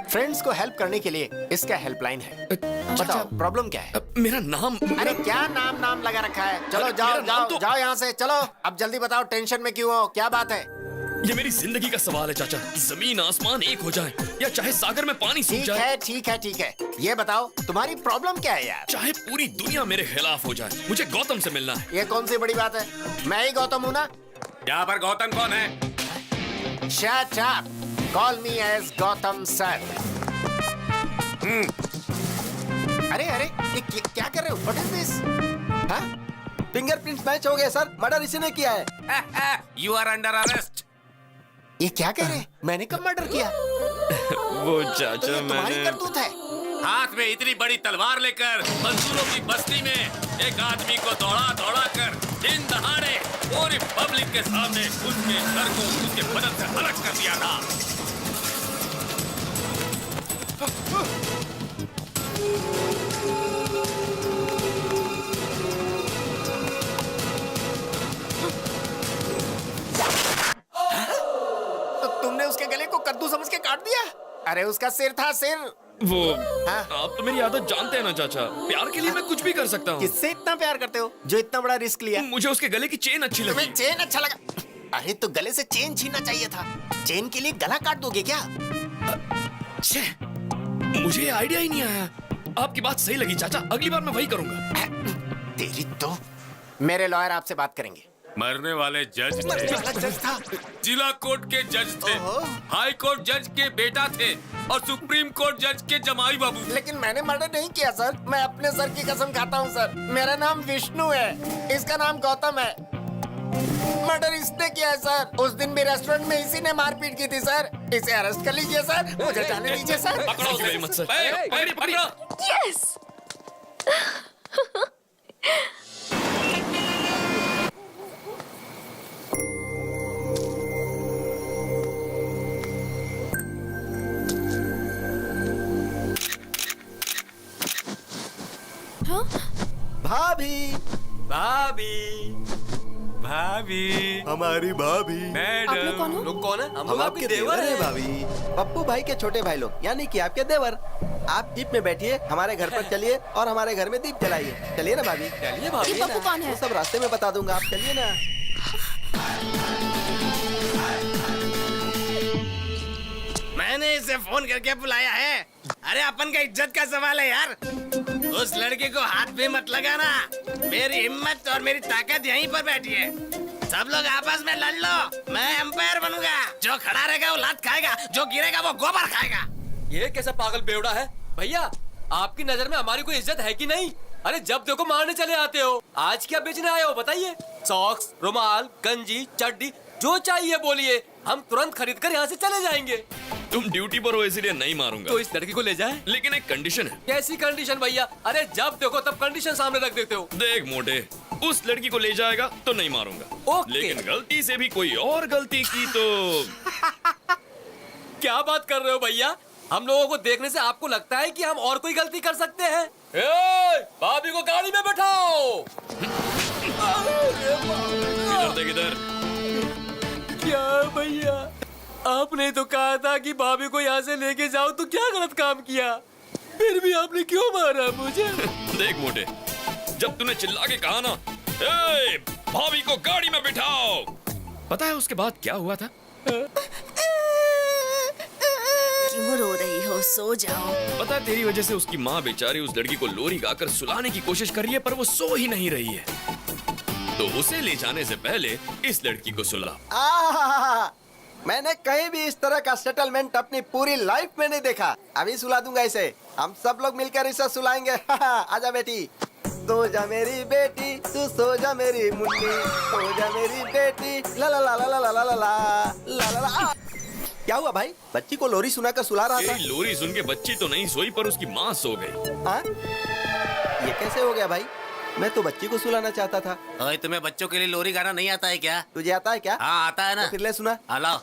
S17: फ्रेंड्स को हेल्प करने के लिए इसका हेल्पलाइन है। बताओ प्रॉब्लम क्या है?
S10: मेरा नाम।
S17: अरे क्या नाम लगा रखा है? चलो जाओ जाओ जाओ यहाँ से, चलो अब जल्दी बताओ, टेंशन में क्यों हो, क्या बात है?
S10: ये मेरी जिंदगी का सवाल है चाचा, जमीन आसमान एक हो जाए या चाहे सागर में पानी सूख जाए।
S17: ठीक है, ये बताओ तुम्हारी प्रॉब्लम क्या है यार?
S10: चाहे पूरी दुनिया मेरे खिलाफ हो जाए, मुझे गौतम से मिलना है।
S17: ये कौन सी बड़ी बात है? मैं ही गौतम हूँ ना।
S8: यहाँ पर गौतम कौन है?
S17: Shut up. Call me as Gautam sir. अरे ये क्या कर रहे हो? What is this? हाँ?
S9: फिंगरप्रिंट्स मैच हो गए सर, मर्डर इसी ने किया है।
S8: You are under arrest.
S17: ये क्या कह रहे हैं? मैंने कब मर्डर किया?
S10: वो चाचा,
S17: तो ये तुम्हारी
S10: मैंने
S17: करतूत है।
S8: हाथ में इतनी बड़ी तलवार लेकर मजदूरों की बस्ती में एक आदमी को दौड़ा कर दिन दहाड़े पूरी पब्लिक के सामने उसके सर को उसके बदन से अलग कर दिया था।
S17: तो तुमने उसके गले को कद्दू समझ के काट दिया? अरे उसका सिर था, सिर।
S10: वो आप तो मेरी आदत जानते हैं ना चाचा, प्यार के लिए मैं कुछ भी कर सकता हूँ।
S17: किससे इतना प्यार करते हो जो इतना बड़ा रिस्क लिया?
S10: मुझे उसके गले की चेन अच्छी लगी।
S17: तुम्हें चेन अच्छा लगा? अरे तो गले से चेन छीनना चाहिए था। चेन के लिए गला काट दोगे क्या?
S10: मुझे ये आइडिया ही नहीं आया। आपकी बात सही लगी चाचा, अगली बार मैं वही करूंगा।
S17: तेरी तो। मेरे लॉयर आपसे बात करेंगे।
S8: मरने वाले जज
S17: था।
S8: जिला कोर्ट के जज थे, हाई कोर्ट जज के बेटा थे, और सुप्रीम कोर्ट जज के जमाई बाबू।
S17: लेकिन मैंने मर्डर नहीं किया सर, मैं अपने सर की कसम खाता हूँ सर। मेरा नाम विष्णु है, इसका नाम गौतम है। मर्डर इसने किया है सर। उस दिन भी रेस्टोरेंट में इसी ने मारपीट की थी सर। इसे अरेस्ट कर लीजिए सर, मुझे जाने दीजिए सर।
S10: पकड़ो उसे मत सर। पकड़ो।
S14: यस।
S9: भाभी
S7: हमारी भाभी।
S13: आप लोग कौन हो?
S5: लोग कौन है?
S9: हम आपके देवर हैं भाभी, पप्पू भाई के छोटे भाई लोग, यानी कि आपके देवर। आप जीप में बैठिए, हमारे घर पर चलिए और हमारे घर में दीप जलाइए। चलिए ना भाभी।
S5: चलिए भाभी।
S13: ये पप्पू कौन है?
S9: वो सब रास्ते में बता दूंगा, आप चलिए ना।
S12: मैंने इसे फोन करके बुलाया है। अरे अपन का इज्जत का सवाल है यार। उस लड़के को हाथ भी मत लगाना। मेरी हिम्मत और मेरी ताकत यहीं पर बैठी है। सब लोग आपस में लड़ लो, मैं एम्पायर बनूंगा। जो खड़ा रहेगा वो लात खाएगा, जो गिरेगा वो गोबर खाएगा।
S5: ये कैसा पागल बेवड़ा है? भैया, आपकी नजर में हमारी कोई इज्जत है कि नहीं? अरे जब देखो मारने चले आते हो। आज क्या बेचने आए हो बताइए? सॉक्स, रुमाल, गंजी, चड्डी, जो चाहिए बोलिए, हम तुरंत खरीद कर यहाँ से चले जाएंगे।
S10: तुम ड्यूटी पर हो इसलिए नहीं मारूंगा।
S5: तो इस लड़की को ले जाए।
S10: लेकिन एक कंडीशन है।
S5: कैसी कंडीशन भैया? अरे जब देखो तब कंडीशन सामने रख देते हो।
S10: देख मोटे, उस लड़की को ले जाएगा तो नहीं मारूंगा।
S5: ओके।
S10: लेकिन गलती से भी कोई और गलती की तो
S5: क्या बात कर रहे हो भैया? हम लोगों को देखने से आपको लगता है कि हम और कोई गलती कर सकते हैं? भाभी को गाड़ी में बैठाओ।
S10: इधर देख इधर।
S5: क्या भैया, आपने तो कहा था कि भाभी को यहाँ से लेके जाओ, तो क्या गलत काम किया? फिर भी आपने क्यों मारा मुझे?
S10: देख मोटे, जब तूने चिल्ला के कहा ना, ए, भाभी को गाड़ी में बिठाओ, पता है उसके बाद क्या हुआ था?
S16: क्यों रो रही हो? सो जाओ।
S10: पता है तेरी वजह से उसकी माँ बेचारी उस लड़की को लोरी गाकर सुलाने की कोशिश कर रही है, पर वो सो ही नहीं रही है। तो उसे ले जाने से पहले इस लड़की को सुला।
S9: मैंने कहीं भी इस तरह का सेटलमेंट अपनी पूरी लाइफ में नहीं देखा। अभी सुला दूंगा इसे। हम सब लोग मिलकर इसे सुलाएंगे। आजा बेटी, सो जा मेरी बेटी, तू सो जा मेरी मुन्नी, सो जा मेरी बेटी, ला ला ला ला ला ला ला ला ला ला ला। क्या हुआ भाई? बच्ची को लोरी सुनाकर सुला रहा था।
S10: लोरी सुन के बच्ची तो नहीं सोई, पर उसकी माँ सो गई।
S9: हाँ? ये कैसे हो गया भाई? मैं तो बच्ची को सुलाना चाहता था।
S12: ओए, तुम्हें बच्चों के लिए लोरी गाना नहीं आता है क्या?
S9: तुझे आता है क्या?
S12: हाँ आता है ना।
S9: तो फिर ले सुना।
S12: हेलो।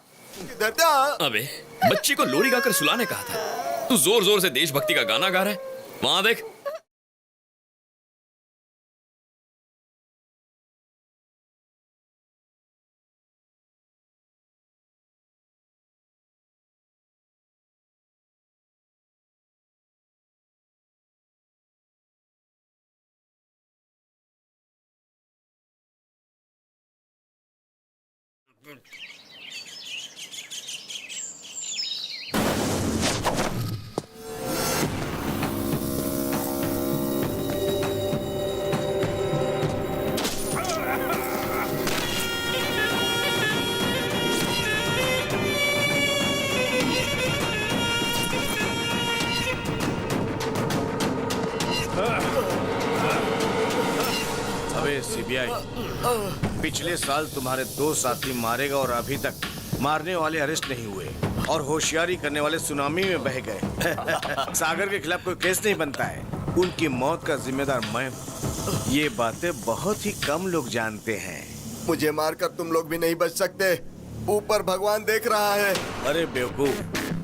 S10: अबे बच्ची को लोरी गाकर सुलाने कहा था, तू जोर जोर से देशभक्ति का गाना गा रहा है। वहां देख।
S4: अबे सीबीआई, पिछले साल तुम्हारे 2 साथी मारेगा और अभी तक मारने वाले अरेस्ट नहीं हुए और होशियारी करने वाले सुनामी में बह गए। सागर के खिलाफ कोई केस नहीं बनता है। उनकी मौत का जिम्मेदार मैं हूँ। ये बातें बहुत ही कम लोग जानते हैं।
S9: मुझे मारकर तुम लोग भी नहीं बच सकते। ऊपर भगवान देख रहा है।
S4: अरे बेवकूफ,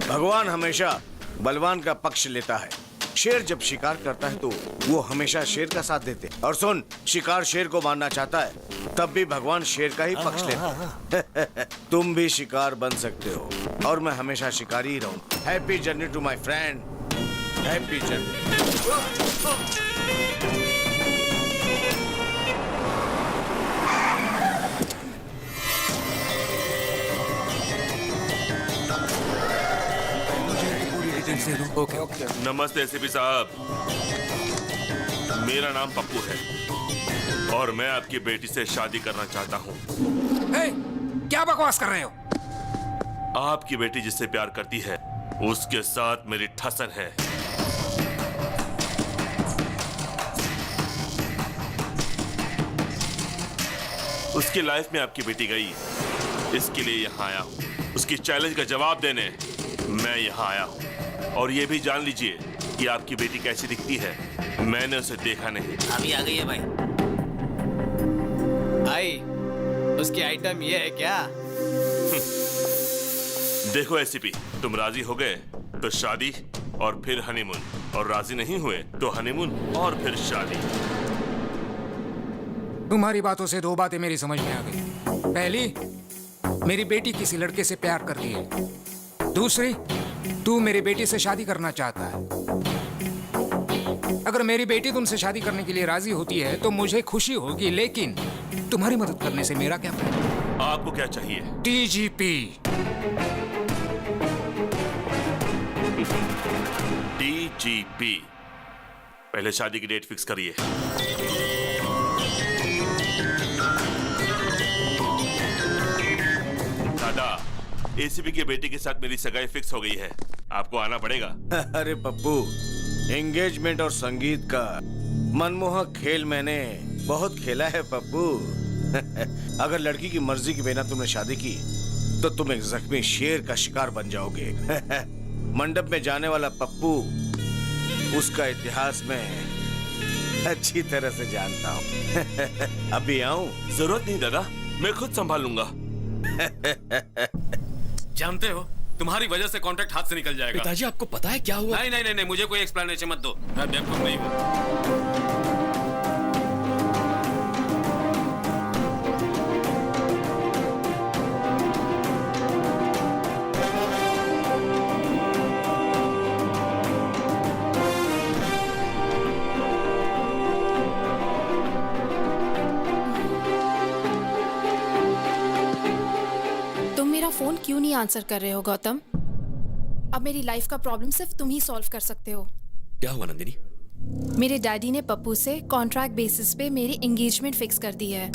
S4: भगवान हमेशा बलवान का पक्ष लेता है। शेर जब शिकार करता है तो वो हमेशा शेर का साथ देते। और सुन, शिकार शेर को मारना चाहता है तब भी भगवान शेर का ही पक्ष लेता है। तुम भी शिकार बन सकते हो और मैं हमेशा शिकारी ही रहूं। Happy journey to my friend. Happy journey.
S3: Okay. नमस्ते एसीपी साहब, मेरा नाम पप्पू है और मैं आपकी बेटी से शादी करना चाहता हूँ।
S6: क्या बकवास कर रहे हो?
S3: आपकी बेटी जिससे प्यार करती है उसके साथ मेरी ठसन है। उसकी लाइफ में आपकी बेटी गई, इसके लिए यहाँ आया हूँ। उसकी चैलेंज का जवाब देने मैं यहाँ आया हूँ। और ये भी जान लीजिए कि आपकी बेटी कैसी दिखती है। मैंने उसे देखा नहीं।
S12: अभी आ गई है भाई। भाई, उसकी आइटम ये है क्या?
S3: देखो एसीपी, तुम राजी हो गए तो शादी और फिर हनीमून, और राजी नहीं हुए तो हनीमून और फिर शादी।
S6: तुम्हारी बातों से 2 बातें मेरी समझ में आ गई। पहली, मेरी बेटी किसी लड़के से प्यार करती है। दूसरी, तू मेरी बेटी से शादी करना चाहता है। अगर मेरी बेटी तुमसे शादी करने के लिए राजी होती है तो मुझे खुशी होगी, लेकिन तुम्हारी मदद करने से मेरा क्या फायदा?
S3: आपको क्या चाहिए?
S6: डीजीपी।
S3: डीजीपी। पहले शादी की डेट फिक्स करिए। दादा, एसीपी की बेटी के साथ मेरी सगाई फिक्स हो गई है, आपको आना पड़ेगा।
S4: अरे पप्पू, एंगेजमेंट और संगीत का मनमोहक खेल मैंने बहुत खेला है पप्पू। अगर लड़की की मर्जी के बिना तुमने शादी की तो तुम एक जख्मी शेर का शिकार बन जाओगे। मंडप में जाने वाला पप्पू उसका इतिहास में अच्छी तरह से जानता हूँ। अभी आऊं?
S3: जरूरत नहीं दादा, मैं खुद संभाल लूंगा।
S8: जानते हो तुम्हारी वजह से कॉन्ट्रैक्ट हाथ से निकल जाएगा।
S10: पिताजी आपको पता है क्या हुआ?
S8: नहीं नहीं नहीं, नहीं मुझे कोई एक्सप्लेनेशन मत दो, मैं बेवकूफ नहीं हूँ।
S13: तुम मेरा फोन क्यों नहीं आंसर कर रहे हो गौतम? अब मेरी लाइफ का प्रॉब्लम सिर्फ तुम ही सॉल्व कर सकते हो।
S10: क्या हुआ नंदिनी?
S13: मेरे डैडी ने पप्पू से कॉन्ट्रैक्ट बेसिस पे मेरी एंगेजमेंट फिक्स कर दी है।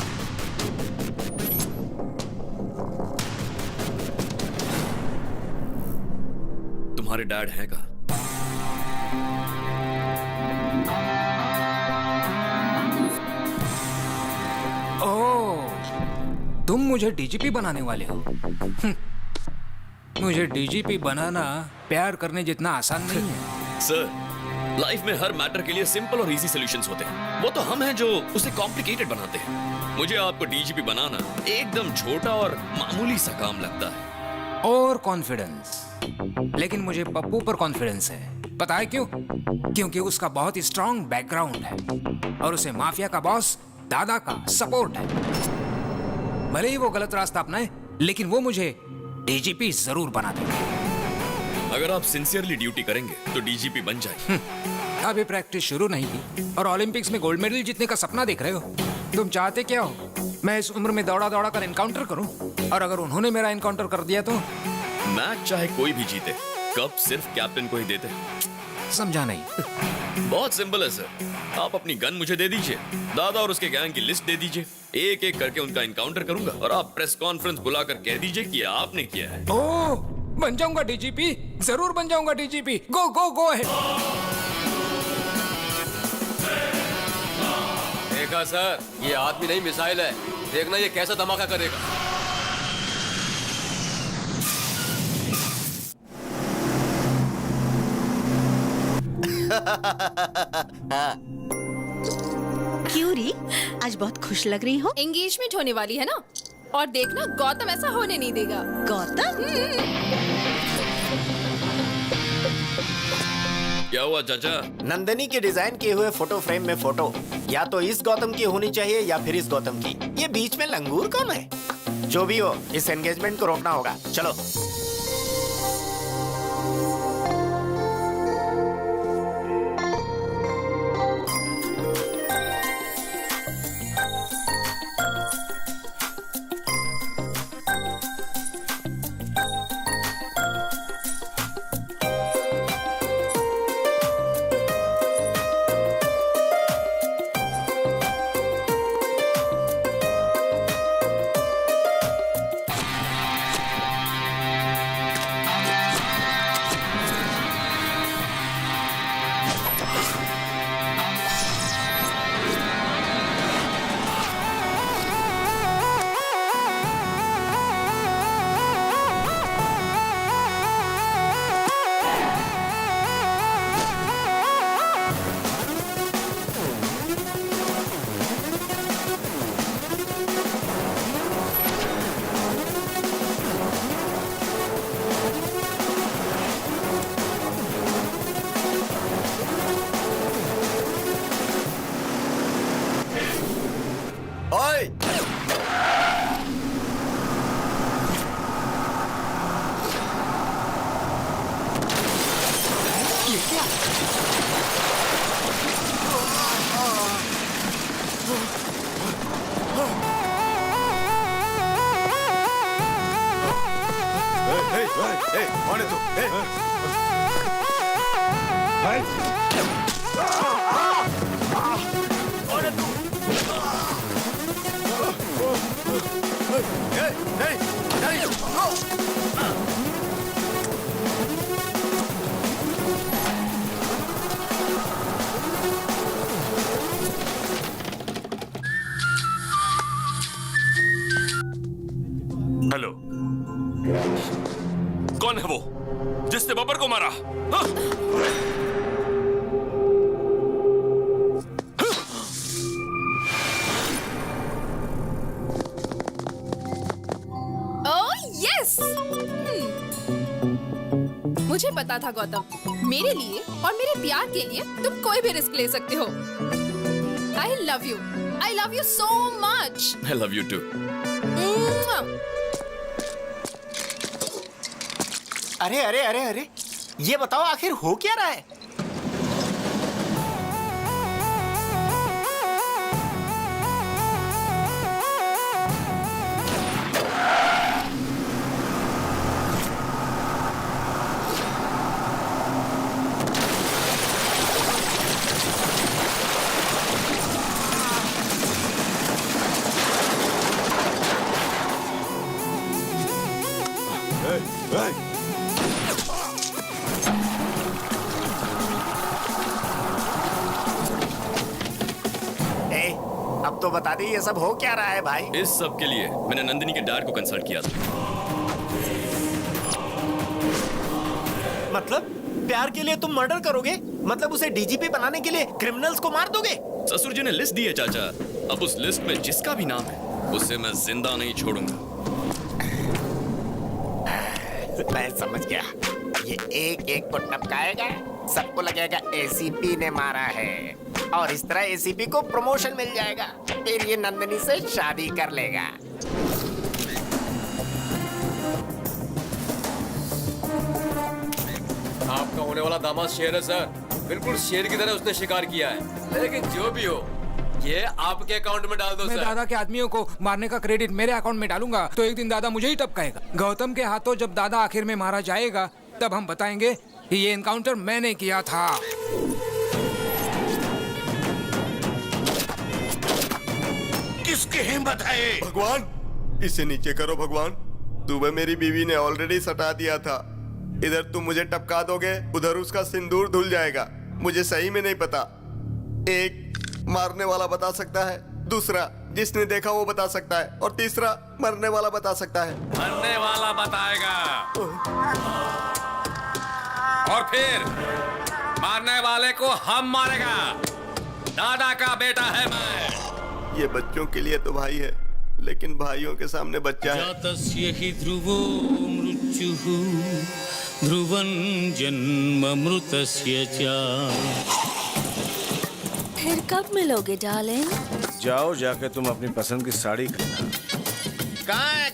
S10: तुम्हारे डैड हैं कहाँ?
S6: ओह, तुम मुझे डीजीपी बनाने वाले हो? मुझे डीजीपी बनाना प्यार करने जितना आसान नहीं है।
S10: सर, लाइफ में हर मैटर के लिए सिंपल और इजी सॉल्यूशंस होते हैं। वो तो हम हैं जो उसे कॉम्प्लिकेटेड बनाते हैं। मुझे आपको डीजीपी बनाना एकदम छोटा और मामूली सा काम लगता है।
S6: और कॉन्फिडेंस, लेकिन मुझे पप्पू पर कॉन्फिडेंस है। पता है क्यों? क्योंकि उसका बहुत ही स्ट्रॉन्ग बैकग्राउंड है और उसे माफिया का बॉस दादा का सपोर्ट है। भले ही वो गलत रास्ता अपनाए, लेकिन वो मुझे डीजीपी जरूर बना देगा।
S10: अगर आप सिंसियरली ड्यूटी करेंगे तो डीजीपी बन जाए।
S6: अभी प्रैक्टिस शुरू नहीं की और ओलंपिक्स में गोल्ड मेडल जीतने का सपना देख रहे हो। तुम चाहते क्या हो? मैं इस उम्र में दौड़ा दौड़ा कर एनकाउंटर करूं? और अगर उन्होंने मेरा एनकाउंटर कर दिया तो?
S10: मैच चाहे कोई भी जीते, कप सिर्फ कैप्टन को ही देते।
S6: समझा नहीं।
S10: बहुत सिंपल है सर। आप अपनी गन मुझे दे दीजिए, दादा और उसके गैंग की लिस्ट दे दीजिए, एक एक करके उनका एनकाउंटर करूंगा और आप प्रेस कॉन्फ्रेंस बुलाकर कह दीजिए कि आपने किया है।
S6: ओह, बन जाऊंगा डीजीपी, जरूर बन जाऊंगा डीजीपी। गो गो गो है।
S5: देखा सर, ये आदमी नहीं मिसाइल है। देखना ये कैसा धमाका करेगा।
S15: क्यों री, आज बहुत खुश लग रही हो?
S13: एंगेजमेंट होने वाली है ना, और देखना गौतम ऐसा होने नहीं देगा।
S15: गौतम?
S10: क्या हुआ चाचा?
S17: नंदिनी के डिजाइन किए हुए फोटो फ्रेम में फोटो या तो इस गौतम की होनी चाहिए या फिर इस गौतम की। ये बीच में लंगूर कौन है? जो भी हो, इस एंगेजमेंट को रोकना होगा। चलो।
S4: कौन है तू? कौन है तू? नहीं।
S3: हेलो, कौन है वो जिसने बब्बर को मारा?
S13: ओह यस, मुझे पता था गौतम, मेरे लिए और मेरे प्यार के लिए तुम कोई भी रिस्क ले सकते हो। I love you so much.
S10: I love you too.
S17: अरे अरे अरे अरे, ये बताओ आखिर हो क्या रहा है? अब तो बता दे ये सब हो क्या रहा है भाई?
S10: इस सब के लिए मैंने नंदिनी के डैड को कंसल्ट किया था।
S17: मतलब प्यार के लिए तुम मर्डर करोगे? मतलब उसे डीजीपी बनाने के लिए क्रिमिनल्स को मार दोगे?
S10: ससुर जी ने लिस्ट दी है चाचा, अब उस लिस्ट में जिसका भी नाम है उसे मैं जिंदा नहीं छोड़ूंगा।
S17: मैं समझ गया, ये एक एक को टपकाएगा, सबको लगेगा एसीपी ने मारा है, और इस तरह एसीपी को प्रमोशन मिल जाएगा, फिर ये नंदिनी से शादी कर लेगा।
S5: आपका होने वाला दामाद शेर है सर, बिल्कुल शेर की तरह उसने शिकार किया है। लेकिन जो भी हो, ये आपके अकाउंट में डाल दो
S6: मैं
S5: सर।
S6: दादा के आदमियों को मारने का क्रेडिट मेरे अकाउंट में डालूंगा तो एक दिन दादा मुझे ही टपकाएगा। गौतम के हाथों जब दादा आखिर में मारा जाएगा तब हम बताएंगे कि ये एनकाउंटर मैंने किया था।
S4: किसकी हिम्मत है ये?
S7: भगवान, इसे नीचे करो भगवान। सुबह मेरी बीवी ने ऑलरेडी सटा दिया था, इधर तुम मुझे टपका दोगे, उधर उसका सिंदूर धुल जाएगा। मुझे सही में नहीं पता। एक मारने वाला बता सकता है, दूसरा जिसने देखा वो बता सकता है, और तीसरा मरने वाला बता सकता है।
S8: मरने वाला बताएगा, और फिर मारने वाले को हम मारेगा। दादा का बेटा है मैं।
S7: ये बच्चों के लिए तो भाई है, लेकिन भाइयों के सामने बच्चा है।
S20: जातस्य हि ध्रुवो मृत्युः ध्रुवं जन्ममृतस्य च।
S16: फिर कब मिलोगे डार्लिंग?
S4: जाओ, जाके तुम अपनी पसंद की साड़ी खरीदना।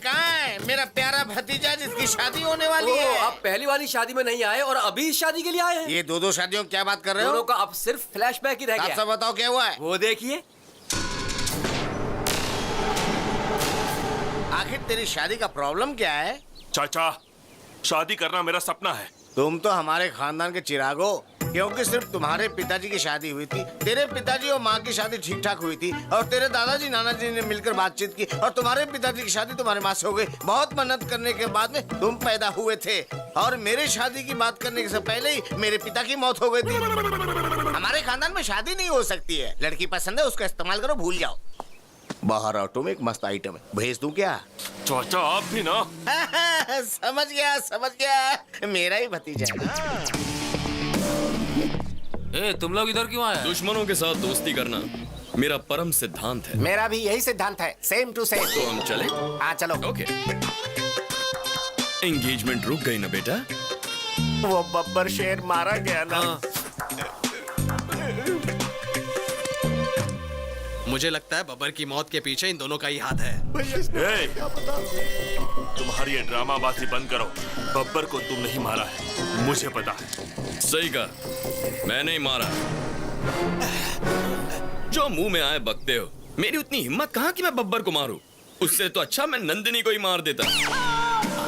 S9: कहाँ है मेरा प्यारा भतीजा जिसकी शादी होने वाली है?
S5: आप पहली वाली शादी में नहीं आए और अभी इस शादी के लिए आए हैं?
S9: ये दो शादियों की क्या बात कर रहे हो?
S5: दोनों का अब सिर्फ फ्लैशबैक ही रह गया।
S9: आप सब बताओ क्या हुआ है?
S5: वो देखिए।
S9: आखिर तेरी शादी का प्रॉब्लम क्या है?
S3: चाचा, शादी करना मेरा सपना है।
S4: तुम तो हमारे खानदान के चिराग हो, क्योंकि सिर्फ तुम्हारे पिताजी की शादी हुई थी, तेरे पिताजी और माँ की शादी ठीक ठाक हुई थी, और तेरे दादाजी नानाजी ने मिलकर बातचीत की, और तुम्हारे पिताजी की शादी तुम्हारे माँ से हो गई। बहुत मेहनत करने के बाद में तुम पैदा हुए थे, और मेरे शादी की बात करने से पहले ही मेरे पिता की मौत हो गई थी। हमारे खानदान में शादी नहीं हो सकती है। लड़की पसंद है, उसका इस्तेमाल करो, भूल जाओ। बाहर ऑटो में एक मस्त आइटम है, भेज दूं क्या?
S3: चाचा आप भी ना।
S9: समझ गया, मेरा ही भतीजा है।
S2: तुम लोग इधर क्यों आए?
S10: दुश्मनों के साथ दोस्ती करना मेरा परम सिद्धांत है।
S17: मेरा भी यही सिद्धांत है, सेम टू सेम।
S10: तो हम चले?
S17: हाँ चलो।
S10: ओके। एंगेजमेंट रुक गई ना बेटा?
S17: वो बब्बर शेर मारा गया ना।
S12: मुझे लगता है बब्बर की मौत के पीछे इन दोनों का ही हाथ है।
S3: तुम्हारी ये ड्रामाबाजी बंद करो। बब्बर को तुम नहीं मारा है, मुझे पता है।
S10: सही कहा, मैंने ही मारा। जो मुंह में आए बकते हो। मेरी उतनी हिम्मत कहाँ कि मैं बब्बर को मारूं? उससे तो अच्छा मैं नंदिनी को ही मार देता।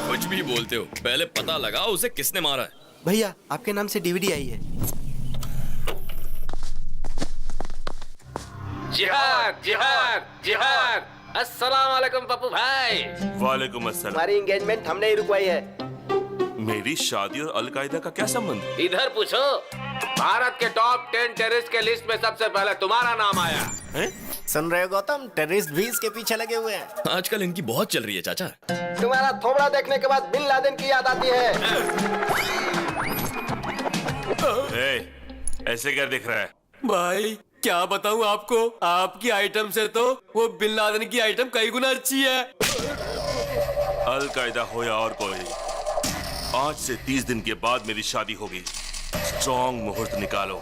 S10: कुछ भी बोलते हो, पहले पता लगाओ उसे किसने मारा है।
S9: भैया, आपके नाम से डीवीडी आई है।
S2: जिहाद जिहाद जिहाद। अस्सलाम वालेकुम पप्पू भाई।
S3: वालेकुम अस्सलाम।
S9: हमारी एंगेजमेंट हमने ही रुकवाई है।
S3: मेरी शादी और अलकायदा का क्या संबंध?
S2: इधर पूछो। भारत के टॉप 10 टेररिस्ट के लिस्ट में सबसे पहले तुम्हारा नाम आया
S17: है? सुन रहे हो गौतम, टेररिस्ट भी इसके पीछे लगे हुए हैं।
S10: आजकल इनकी बहुत चल रही है चाचा।
S9: तुम्हारा थोबड़ा देखने के बाद बिन लादेन की याद आती है।
S3: ऐसे क्या दिख रहा है?
S5: भाई क्या बताऊं आपको, आपकी आइटम से तो वो बिन लादेन की आइटम कई गुना अच्छी है।
S3: अल-कायदा हो या और कोई, आज से 30 दिन के बाद मेरी शादी होगी। स्ट्रॉन्ग मुहूर्त निकालो।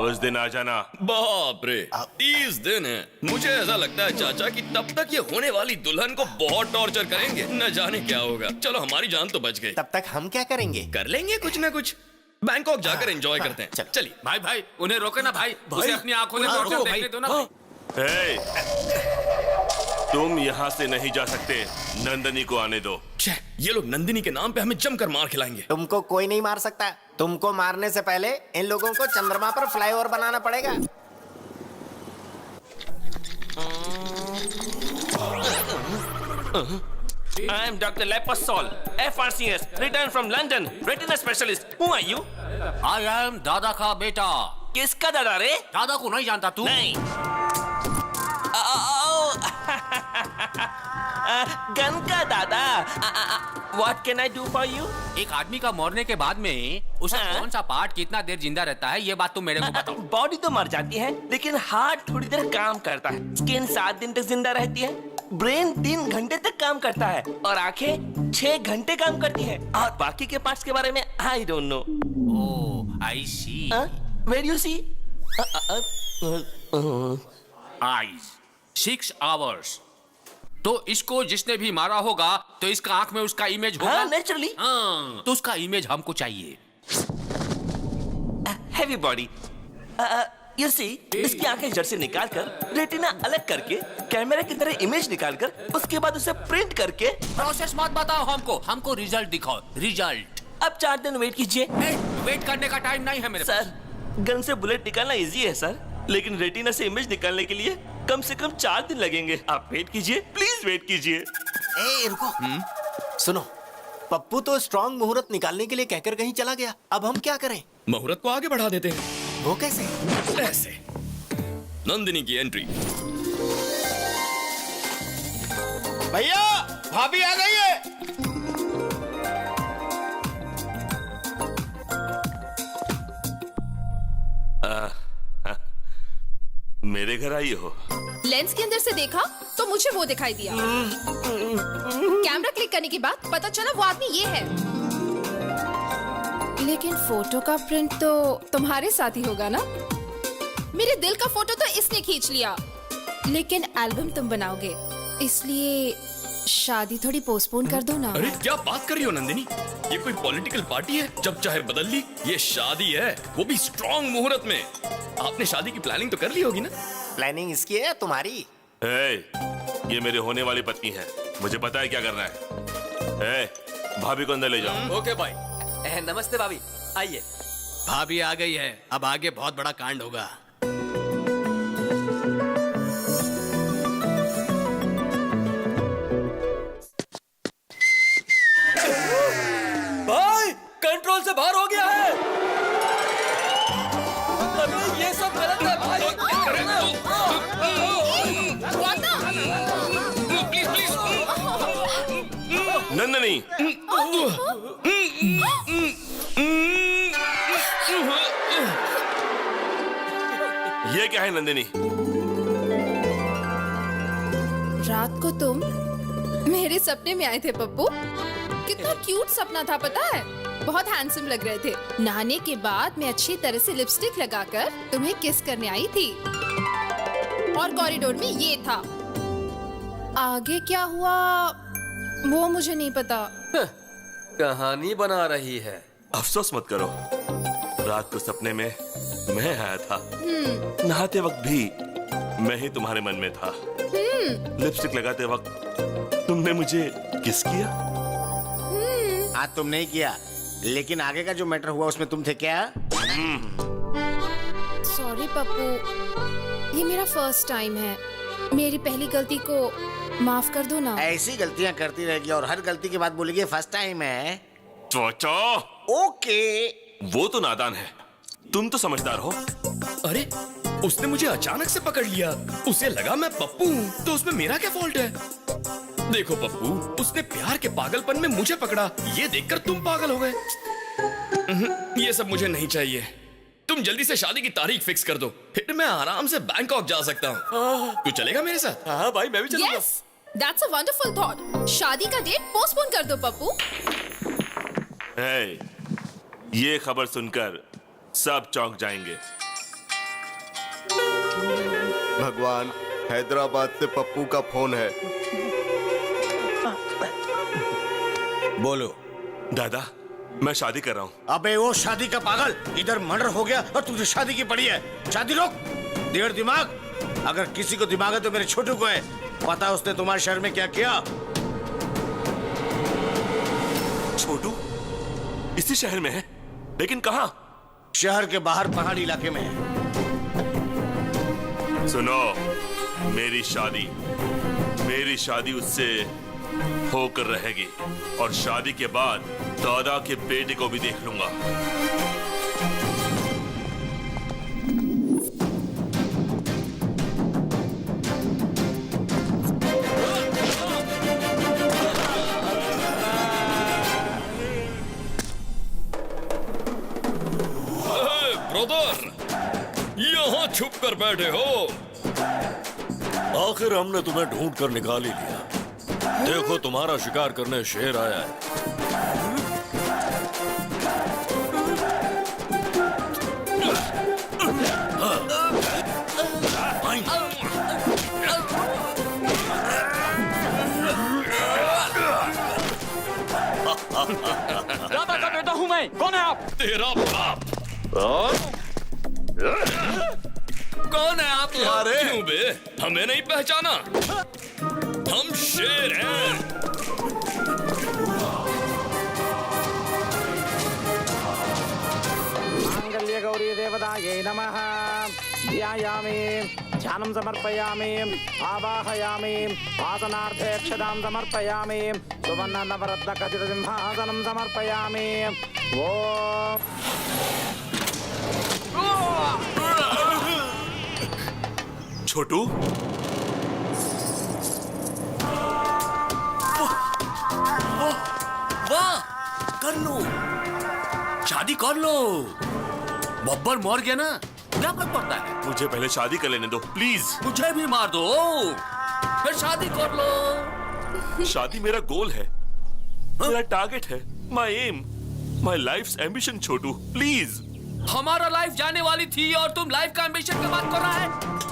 S3: उस दिन आ जाना।
S10: बाप रे, 30 दिन है। मुझे ऐसा लगता है चाचा कि तब तक ये होने वाली दुल्हन को बहुत टॉर्चर करेंगे, न जाने क्या होगा। चलो हमारी जान तो बच गई।
S17: तब तक हम क्या करेंगे?
S10: कर लेंगे कुछ ना कुछ, बैंकॉक जाकर एंजॉय करते हैं। चलिए
S2: भाई भाई उन्हें रोके ना भाई, उसे अपनी आंखों से टॉर्चर देखने दो ना भाई।
S3: तुम यहाँ से नहीं जा सकते, नंदनी को आने दो।
S10: ये लोग नंदिनी के नाम पे हमें जमकर मार खिलाएंगे।
S17: तुमको कोई नहीं मार सकता। तुमको मारने से पहले इन लोगों को चंद्रमा पर फ्लाईओवर बनाना पड़ेगा।
S1: I am Dr. Leposol, FRCS, returned from London, retina specialist. Who are you?
S2: I am दादा का बेटा।
S1: किसका दादा रे?
S2: दादा को नहीं जानता तू?
S1: नहीं। गन का दादा। What can I do for you?
S2: एक आदमी का मरने के बाद में उसे कौन सा पार्ट कितना देर जिंदा रहता है, ये बात तुम मेरे को बताओ।
S1: बॉडी तो मर जाती है, लेकिन हार्ट थोड़ी देर काम करता है। स्किन 7 दिन तक जिंदा रहती है, ब्रेन 3 घंटे तक काम करता है और आंखें 6 घंटे काम करती है। और बाकी के पार्ट्स के बारे में I don't know.
S2: Oh, I see.
S1: Where do you see?
S2: Eyes, 6 hours। तो इसको जिसने भी मारा होगा तो इसका आंख में उसका इमेज होगा।
S1: हाँ, naturally।
S2: हाँ, तो उसका इमेज हमको चाहिए।
S1: Heavy body. You see, इसकी आंखें जड़ से निकालकर रेटिना अलग करके कैमरे की तरह इमेज निकालकर उसके बाद उसे प्रिंट करके।
S2: प्रोसेस मत बताओ हमको रिजल्ट दिखाओ, रिजल्ट।
S1: अब 4 दिन वेट कीजिए।
S2: वेट करने का टाइम नहीं है मेरे पास।
S1: सर, गन से बुलेट निकालना इजी है सर, लेकिन रेटिना से इमेज निकालने के लिए कम से कम 4 दिन लगेंगे। आप वेट कीजिए, प्लीज वेट कीजिए।
S17: ए रुको, सुनो, पप्पू तो स्ट्रॉन्ग मुहूर्त निकालने के लिए कहकर कहीं चला गया। अब हम क्या करें?
S10: मुहूर्त को आगे बढ़ा देते हैं।
S17: वो कैसे?
S10: ऐसे। नंदिनी की एंट्री।
S12: भैया, भाभी आ गई है।
S3: मेरे घर आई हो?
S13: लेंस के अंदर से देखा तो मुझे वो दिखाई दिया। कैमरा क्लिक करने के बाद पता चला वो आदमी ये है। लेकिन फोटो का प्रिंट तो तुम्हारे साथ ही होगा ना? मेरे दिल का फोटो तो इसने खींच लिया, लेकिन एल्बम तुम बनाओगे, इसलिए शादी थोड़ी पोस्टपोन कर दो ना।
S10: अरे क्या बात कर रही हो नंदिनी? ये कोई पॉलिटिकल पार्टी है? जब चाहे बदल ली। ये शादी है, वो भी स्ट्रॉन्ग मुहूर्त में। आपने शादी की प्लानिंग तो कर ली होगी ना?
S17: प्लानिंग इसकी है तुम्हारी?
S3: ये मेरे होने वाली पत्नी है, मुझे पता है क्या करना है। भाभी को अंदर ले जाओ।
S5: ओके भाई।
S12: नमस्ते भाभी, आइए।
S5: भाभी आ गई है, अब आगे बहुत बड़ा कांड होगा।
S12: भाई, कंट्रोल से बाहर हो गया है। अरे ये सब गलत है भाई।
S2: Please please.
S3: नंदनी, ये क्या है नंदिनी?
S13: रात को तुम मेरे सपने में आए थे पप्पू। कितना क्यूट सपना था पता है? बहुत हैंडसम लग रहे थे। नहाने के बाद मैं अच्छी तरह से लिपस्टिक लगाकर तुम्हें किस करने आई थी और कॉरिडोर में ये था। आगे क्या हुआ वो मुझे नहीं पता।
S5: कहानी बना रही है।
S3: अफसोस मत करो, रात को सपने में मैं आया था। नहाते वक्त भी मैं ही तुम्हारे मन में था। लिपस्टिक लगाते वक्त तुमने मुझे किस किया?
S4: हाँ, तुम नहीं किया, लेकिन आगे का जो मैटर हुआ उसमें तुम थे क्या?
S13: सॉरी पप्पू, ये मेरा फर्स्ट टाइम है। मेरी पहली गलती को माफ कर दो ना।
S4: ऐसी गलतियां करती रहेगी और हर गलती के बाद बोलेगी फर्स्ट टाइम है।
S3: चोचो।
S4: ओके।
S3: वो तो नादान है, तुम तो समझदार हो।
S10: अरे उसने मुझे अचानक से पकड़ लिया। उसे लगा मैं पप्पू हूँ, तो उसमें मेरा क्या फॉल्ट है? देखो पप्पू, उसने प्यार के पागलपन में मुझे पकड़ा, ये देखकर तुम पागल हो गए। ये सब मुझे नहीं चाहिए। तुम जल्दी से शादी की तारीख फिक्स कर दो, फिर मैं आराम से बैंकॉक जा सकता हूँ। तू चलेगा मेरे साथ?
S3: हाँ भाई, मैं भी चलूंगा।
S13: Yes, that's a wonderful thought. शादी का डेट पोस्टपोन कर दो पप्पू।
S3: हे, ये खबर सुनकर सब चौंक जाएंगे।
S7: भगवान, हैदराबाद से पप्पू का फोन है।
S4: बोलो।
S3: दादा, मैं शादी कर रहा हूँ।
S4: अबे वो शादी का पागल, इधर मर्डर हो गया और तुझे शादी की पड़ी है। शादी रोक, देर दिमाग। अगर किसी को दिमाग है तो मेरे छोटू को है। पता है उसने तुम्हारे शहर में क्या किया?
S3: छोटू इसी शहर में है, लेकिन कहाँ?
S4: शहर के बाहर पहाड़ी इलाके में है।
S3: सुनो, मेरी शादी उससे होकर रहेगी, और शादी के बाद दादा के बेटे को भी देख लूंगा।
S10: ब्रदर, यहाँ छुप कर बैठे हो?
S8: आखिर हमने तुम्हें ढूंढ कर निकाल ही लिया। देखो, तुम्हारा शिकार करने शेर आया है।
S2: दादा का बेटा हूँ मैं। कौन है आप?
S10: तेरा बाप।
S2: कौन है आप?
S10: क्यों बे, हमें नहीं पहचाना? हम शेर हैं।
S12: मांगल्य गौरी देवतायै नमः। ध्यायामि, ध्यानं समर्पयामि, आवाहयामि, आसनार्थे अक्षतां समर्पयामि, सुवर्ण नवरत्न खचित सिंहासनं समर्पयामि। ओम
S3: छोटू,
S2: वाह, कर लो, शादी कर लो। बब्बर मर गया ना, क्या फर्क पड़ता है?
S3: मुझे पहले शादी कर लेने दो प्लीज।
S2: मुझे भी मार दो, फिर शादी कर लो।
S3: शादी मेरा गोल है, मेरा टारगेट है, my aim, my life's ambition. छोटू प्लीज।
S2: हमारा लाइफ जाने वाली थी और तुम लाइफ का एम्बिशन की बात कर रहा है?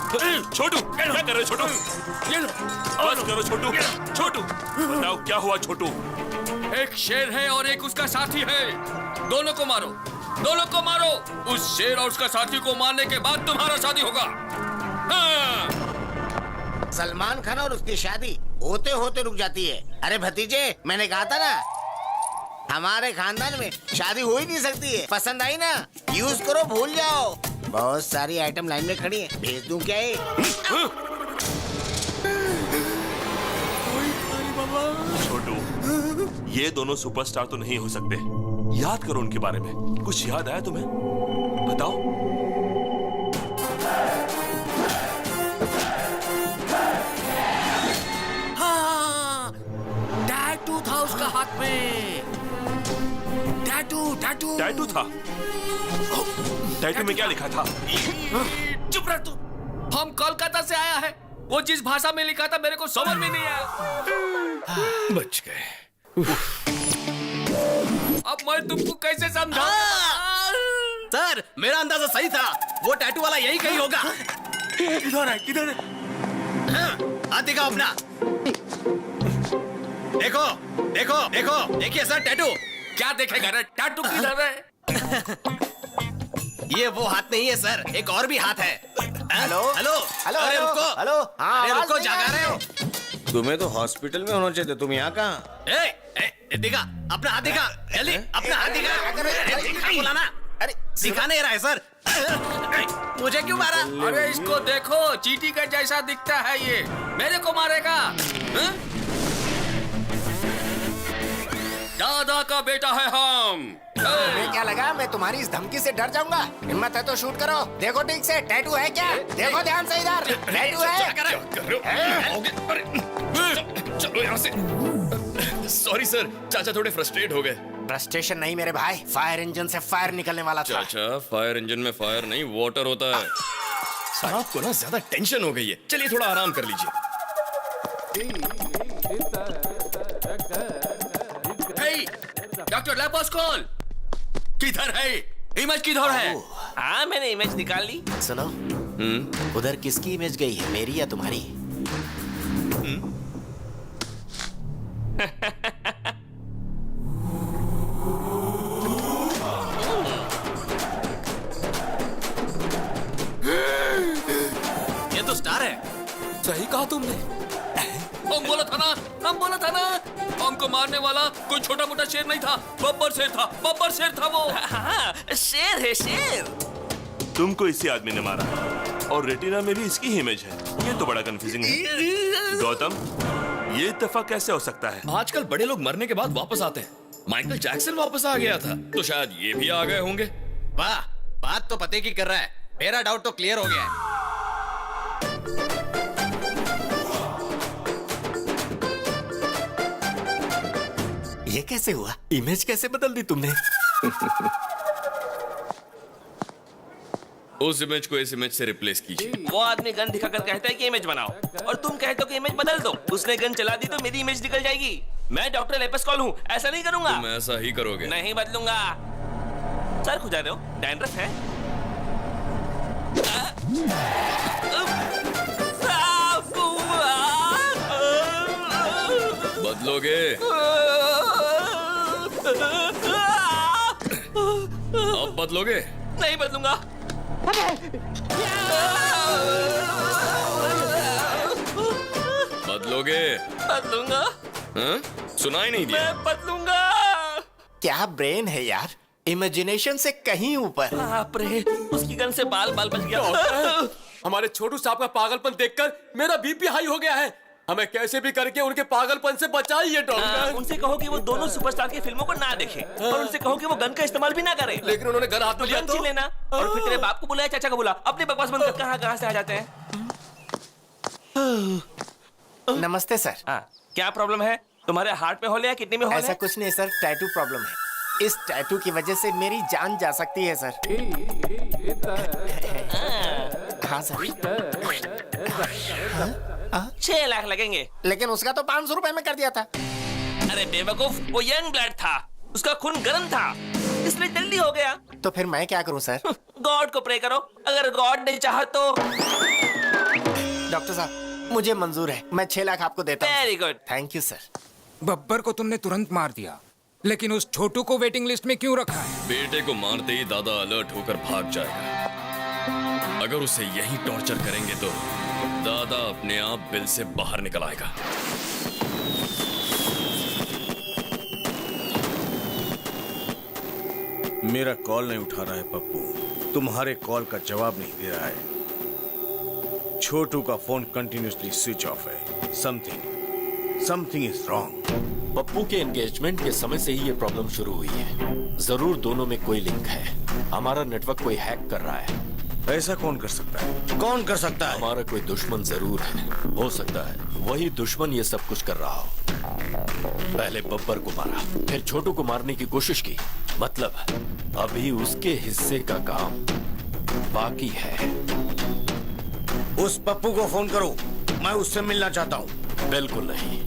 S3: छोटू, क्या कर रहे हो छोटू? बस करो छोटू। छोटू, बताओ क्या हुआ छोटू?
S2: एक शेर है और एक उसका साथी है, दोनों को मारो, दोनों को मारो। उस शेर और उसका साथी को मारने के बाद तुम्हारा शादी होगा। हाँ।
S4: सलमान खान और उसकी शादी होते होते रुक जाती है। अरे भतीजे, मैंने कहा था ना, हमारे खानदान में शादी हो ही नहीं सकती है। पसंद आई ना, यूज करो, भूल जाओ। बहुत सारी आइटम लाइन में खड़ी है, भेज दूं क्या ये?
S3: छोटू, ये दोनों सुपरस्टार तो नहीं हो सकते। याद करो उनके बारे में। कुछ याद आया तुम्हें? बताओ।
S2: हाँ, टैटू था उसका हाथ में। टैटू
S3: टैटू था? टैटू में क्या लिखा था?
S2: चुप रह तू। हम कोलकाता से आया है, वो जिस भाषा में लिखा था मेरे को समझ में नहीं आया।
S10: बच गए।
S2: अब मैं तुमको कैसे समझाऊं?
S12: सर, मेरा अंदाजा सही था, वो टैटू वाला यही कहीं होगा।
S3: किधर है? किधर है?
S12: हाथ दिखाओ अपना। देखो देखो देखो, देखिए सर टैटू।
S2: क्या देखेगा रे? टैटू किधर है?
S12: ये वो हाथ नहीं है सर, एक और भी हाथ है।
S9: हेलो
S12: हेलो
S9: हेलो,
S12: अरे रुको,
S9: हेलो। हाँ,
S12: अरे
S9: आवाज
S12: रुको,
S9: नहीं
S12: जागा
S9: आ
S12: रहे हो?
S4: तुम्हें तो हॉस्पिटल में होना चाहिए, तुम यहाँ कहाँ?
S12: दिखा अपना हाथ, दिखा जल्दी अपना हाथ दिखा। अरे दिखा बोला ना। अरे दिखा नहीं रहा है सर। मुझे क्यों मारा?
S2: अरे इसको देखो, चींटी का जैसा दिखता है ये, मेरे को मारेगा? हाँ? दादा का बेटा है हम।
S17: तुम्हें क्या लगा मैं तुम्हारी इस धमकी से डर जाऊंगा? हिम्मत है तो शूट करो। देखो ठीक से, टैटू है क्या? देखो ध्यान से इधर, टैटू है।
S10: चलो यहाँ से। सॉरी सर, चाचा थोड़े फ्रस्ट्रेट हो गए।
S17: फ्रस्ट्रेशन नहीं मेरे भाई, फायर इंजन से फायर निकलने वाला था।
S10: चाचा फायर इंजन में फायर नहीं वाटर होता है। आपको ना ज्यादा टेंशन हो गई है, चलिए थोड़ा आराम कर लीजिए।
S2: डॉक्टर लेपोस्कोल किधर है? इमेज किधर है?
S1: हाँ मैंने इमेज निकाल ली।
S17: सुनो, उधर किसकी इमेज गई है, मेरी या तुम्हारी?
S2: ये तो स्टार है।
S5: सही कहा तुमने।
S2: हम बोला था ना, हमको मारने वाला कोई छोटा मोटा शेर नहीं था, बब्बर शेर था वो।
S1: हाँ, शेर है शेर।
S3: तुमको इसी आदमी ने मारा और रेटिना में भी इसकी ही इमेज है। ये तो बड़ा कंफ्यूजिंग है। गौतम, ये इत्तेफाक कैसे हो सकता है?
S10: आजकल बड़े लोग मरने के बाद वापस आते हैं। माइकल जैक्सन वापस आ गया था, तो शायद ये भी आ गए होंगे।
S12: वाह, बात तो पते की कर रहा है। मेरा डाउट तो क्लियर हो गया है।
S17: ये कैसे हुआ? इमेज कैसे बदल दी तुमने?
S10: उस इमेज को इस इमेज से रिप्लेस कीजिए।
S1: वो आदमी गन दिखाकर कहता है कि इमेज बनाओ और तुम कहते हो कि इमेज बदल दो। उसने गन चला दी तो मेरी इमेज निकल जाएगी। मैं डॉक्टर लेपेस्कॉल हूँ, ऐसा नहीं करूंगा।
S10: तुम ऐसा ही करोगे।
S1: नहीं बदलूंगा। सर खुजा रहे हो? डैंड्रफ है?
S10: बदलोगे? अब बदलोगे?
S1: नहीं बदलूंगा।
S10: बदलोगे?
S1: बदलूंगा।
S10: हाँ? सुनाई नहीं दिया।
S1: मैं बदलूंगा।
S17: क्या ब्रेन है यार, इमेजिनेशन से कहीं ऊपर।
S1: बाप रे, उसकी गन से बाल बच गया।
S5: हमारे छोटू साहब का पागलपन देखकर मेरा बीपी हाई हो गया है। हमें कैसे भी करके उनके पागलपन से बचाइए डॉक्टर।
S1: उनसे कहो कि वो दोनों सुपरस्टार की फिल्मों को ना देखें और उनसे कहो कि वो गन का इस्तेमाल भी ना करें।
S5: लेकिन उन्होंने गन हाथ में लिया
S1: तो लेना और फिर तेरे बाप को बुलाया, चाचा को बुला। अपने बकवास बंद कर। कहाँ से आ जाते हैं?
S17: नमस्ते सर।
S1: क्या प्रॉब्लम है? तुम्हारे हार्ट में होल है या किडनी में होल है?
S17: ऐसा कुछ नहीं सर, टैटू प्रॉब्लम है। इस टैटू की वजह से मेरी जान जा सकती है सर। हाँ सर।
S1: 6 लाख लगेंगे।
S17: लेकिन उसका तो 500 रुपए में कर दिया था।
S1: अरे बेवकूफ, वो यंग ब्लड था, उसका खून गर्म था, इसलिए जल्दी हो गया।
S17: तो फिर मैं क्या करूं सर?
S1: गॉड को प्रे करो, अगर गॉड ने चाहा तो।
S17: डॉक्टर साहब, मुझे मंजूर है, मैं 6 लाख आपको देता हूं।
S1: Very good.
S17: Thank you sir.
S6: Babbar को तुमने तुरंत मार दिया, लेकिन उस छोटू को वेटिंग लिस्ट में क्यों रखा है?
S10: बेटे को मारते ही दादा अलर्ट होकर भाग जाएगा। अगर उसे यही टॉर्चर करेंगे तो दादा अपने आप बिल से बाहर निकल आएगा।
S4: मेरा कॉल नहीं उठा रहा है पप्पू, तुम्हारे कॉल का जवाब नहीं दे रहा है। छोटू का फोन कंटिन्यूसली स्विच ऑफ है। Something is wrong.
S21: पप्पू के एंगेजमेंट के समय से ही ये प्रॉब्लम शुरू हुई है। जरूर दोनों में कोई लिंक है। हमारा नेटवर्क कोई हैक कर रहा है।
S4: ऐसा कौन कर सकता है? कौन कर सकता है?
S21: हमारा कोई दुश्मन जरूर है। हो सकता है वही दुश्मन ये सब कुछ कर रहा हो। पहले बब्बर को मारा, फिर छोटू को मारने की कोशिश की। मतलब अभी उसके हिस्से का काम बाकी है।
S4: उस पप्पू को फोन करो, मैं उससे मिलना चाहता हूँ।
S21: बिल्कुल नहीं,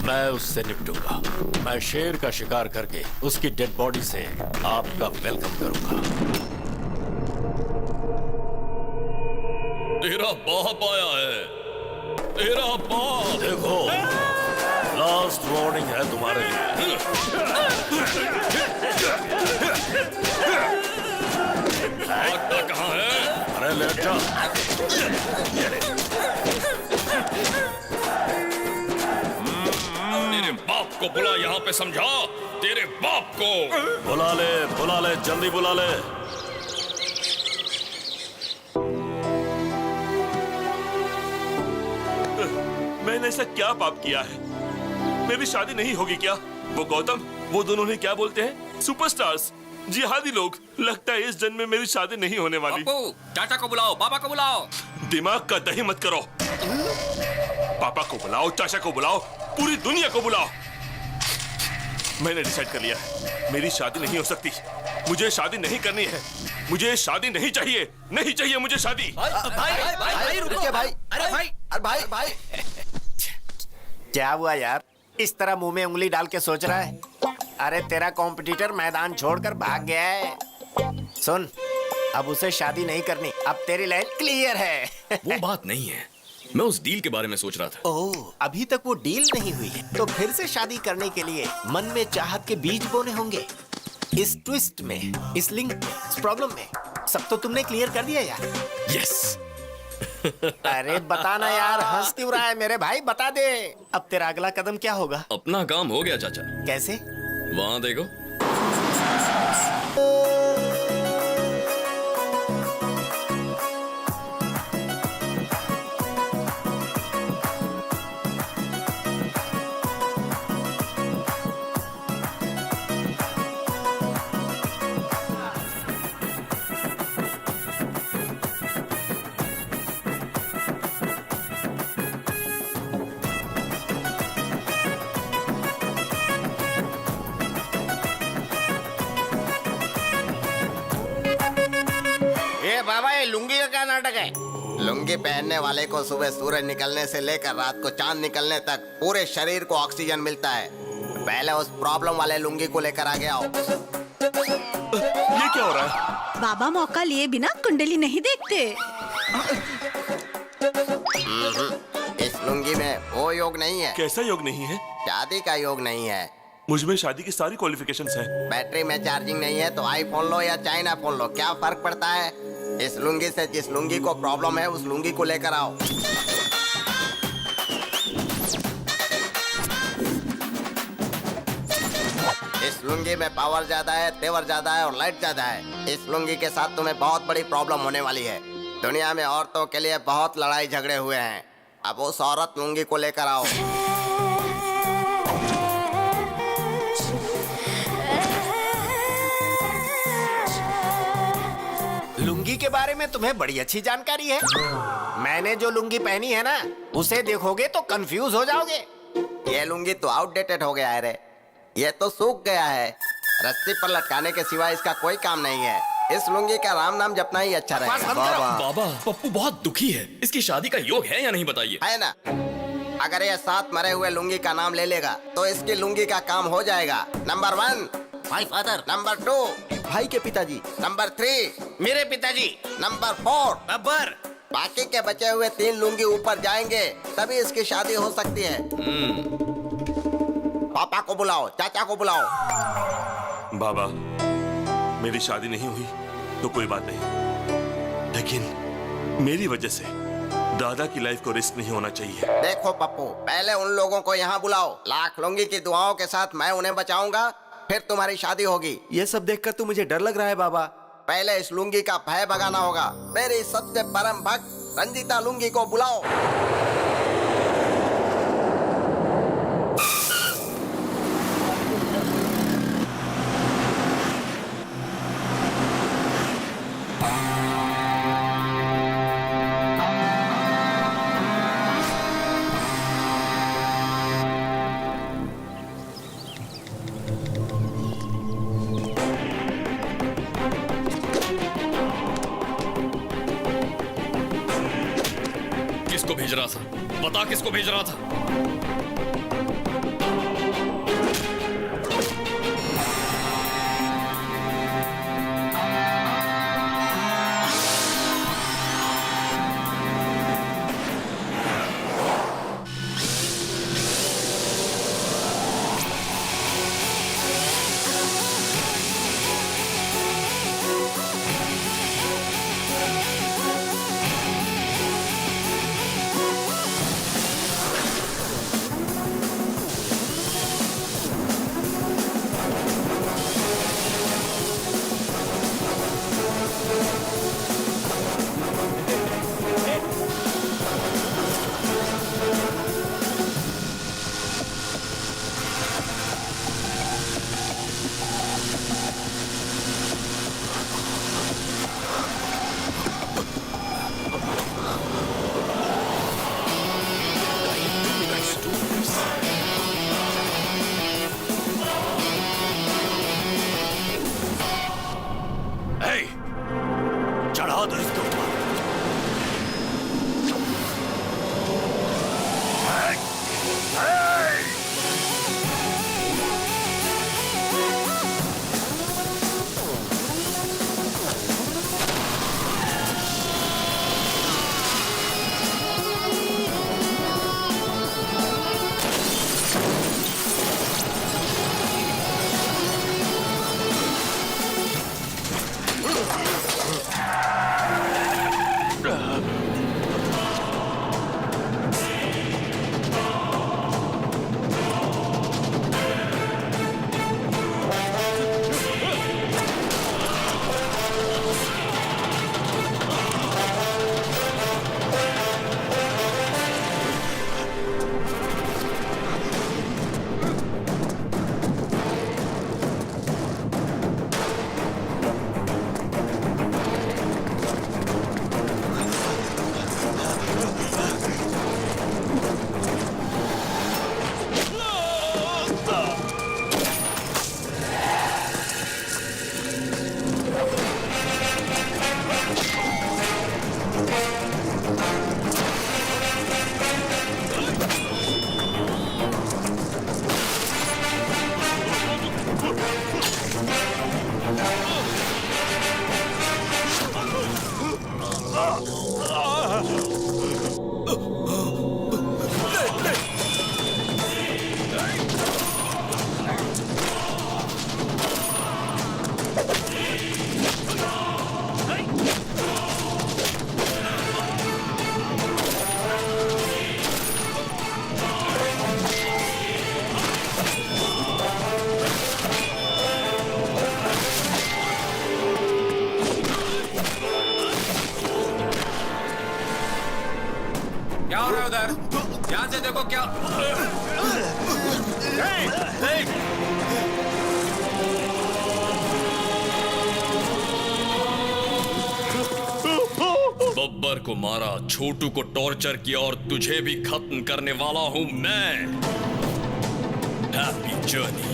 S21: मैं उससे निपटूंगा। मैं शेर का शिकार करके उसकी डेड बॉडी से आपका वेलकम करूंगा।
S10: तेरा बाप आया है, तेरा बाप।
S21: देखो, लास्ट वार्निंग है तुम्हारे लिए।
S10: भागता कहाँ है?
S21: अरे लेट जा।
S10: तेरे बाप को बुला, यहाँ पे समझा। तेरे बाप को
S21: बुला ले, जल्दी बुला ले।
S3: मैंने ऐसा क्या पाप किया है? मेरी शादी नहीं होगी क्या? वो गौतम, वो दोनों ने क्या बोलते हैं? सुपरस्टार्स, जिहादी लोग। लगता है इस जन्म में मेरी शादी नहीं होने वाली।
S2: चाचा को बुलाओ, बाबा को बुलाओ।
S3: दिमाग का दही मत करो। पापा को बुलाओ, चाचा को बुलाओ, पूरी दुनिया को बुलाओ। मैंने डिसाइड कर लिया है, मेरी शादी नहीं हो सकती। मुझे शादी नहीं करनी है, मुझे शादी नहीं चाहिए, नहीं चाहिए मुझे शादी।
S9: भाई रुकिए भाई। अरे भाई
S17: क्या हुआ यार, इस तरह मुंह में उंगली डाल के सोच रहा है? अरे तेरा कॉम्पिटिटर मैदान छोड़कर भाग गया है। सुन, अब उसे शादी नहीं करनी, अब तेरी लाइन क्लियर है।
S10: वो बात नहीं है, मैं उस डील के बारे में सोच रहा था।
S17: ओह, अभी तक वो डील नहीं हुई है, तो फिर से शादी करने के लिए मन में चाहत के बीज बोने होंगे। इस ट्विस्ट में, इस लिंक में, इस प्रॉब्लम में सब तो तुमने क्लियर कर दिया यार।
S10: यस।
S17: अरे बताना यार, हंस क्यों रहा है मेरे भाई, बता दे। अब तेरा अगला कदम क्या होगा?
S10: अपना काम हो गया चाचा।
S17: कैसे?
S10: वहां देखो।
S9: बाबा, ये लुंगी का क्या नाटक है? लुंगी पहनने वाले को सुबह सूरज निकलने से लेकर रात को चांद निकलने तक पूरे शरीर को ऑक्सीजन मिलता है। पहले उस प्रॉब्लम वाले लुंगी को लेकर आगे आओ।
S3: ये क्या हो रहा है?
S15: बाबा मौका लिए बिना कुंडली नहीं देखते।
S9: इस लुंगी में वो योग नहीं है।
S3: कैसा योग नहीं है?
S9: शादी का योग नहीं है।
S3: मुझमें शादी की सारी क्वालिफिकेशंस हैं।
S9: बैटरी में चार्जिंग नहीं है तो आईफोन लो या चाइना फोन लो, क्या फर्क पड़ता है? इस लुंगी से जिस लुंगी को प्रॉब्लम है उस लुंगी को लेकर आओ। इस लुंगी में पावर ज्यादा है, तेवर ज्यादा है और लाइट ज्यादा है। इस लुंगी के साथ तुम्हें बहुत बड़ी प्रॉब्लम होने वाली है। दुनिया में औरतों के लिए बहुत लड़ाई झगड़े हुए हैं। अब उस औरत लुंगी को लेकर आओ।
S17: लुंगी के बारे में तुम्हें बड़ी अच्छी जानकारी है। मैंने जो लुंगी पहनी है ना, उसे देखोगे तो कंफ्यूज हो जाओगे।
S9: ये लुंगी तो आउटडेटेड हो गया है रे, ये तो सूख गया है। रस्सी पर लटकाने के सिवा इसका कोई काम नहीं है। इस लुंगी का राम नाम जपना ही अच्छा रहेगा।
S10: बाबा, पप्पू बहुत दुखी है। इसकी शादी का योग है या नहीं बताइए?
S9: है ना, अगर ये 7 मरे हुए लुंगी का नाम ले लेगा तो इसकी लुंगी का काम हो जाएगा। Number 1
S12: my father.
S9: नंबर 2
S12: भाई के पिताजी।
S9: नंबर 3
S12: मेरे पिताजी।
S9: नंबर 4
S12: बब्बर।
S9: बाकी के बचे हुए 3 लुंगी ऊपर जाएंगे तभी इसकी शादी हो सकती है। पापा को बुलाओ, चाचा को बुलाओ।
S3: बाबा, मेरी शादी नहीं हुई तो कोई बात नहीं, लेकिन मेरी वजह से दादा की लाइफ को रिस्क नहीं होना चाहिए।
S9: देखो पप्पू, पहले उन लोगों को यहाँ बुलाओ। लाख लुंगी की दुआओं के साथ मैं उन्हें बचाऊंगा, फिर तुम्हारी शादी होगी।
S12: ये सब देखकर तो मुझे डर लग रहा है बाबा।
S9: पहले इस लुंगी का भय भगाना होगा। मेरी सबसे परम भक्त रंजीता लुंगी को बुलाओ।
S10: किसको भेज रहा था? बता, किसको भेज रहा था?
S2: क्या?
S10: बब्बर को मारा, छोटू को टॉर्चर किया और तुझे भी खत्म करने वाला हूं मैं। Happy journey.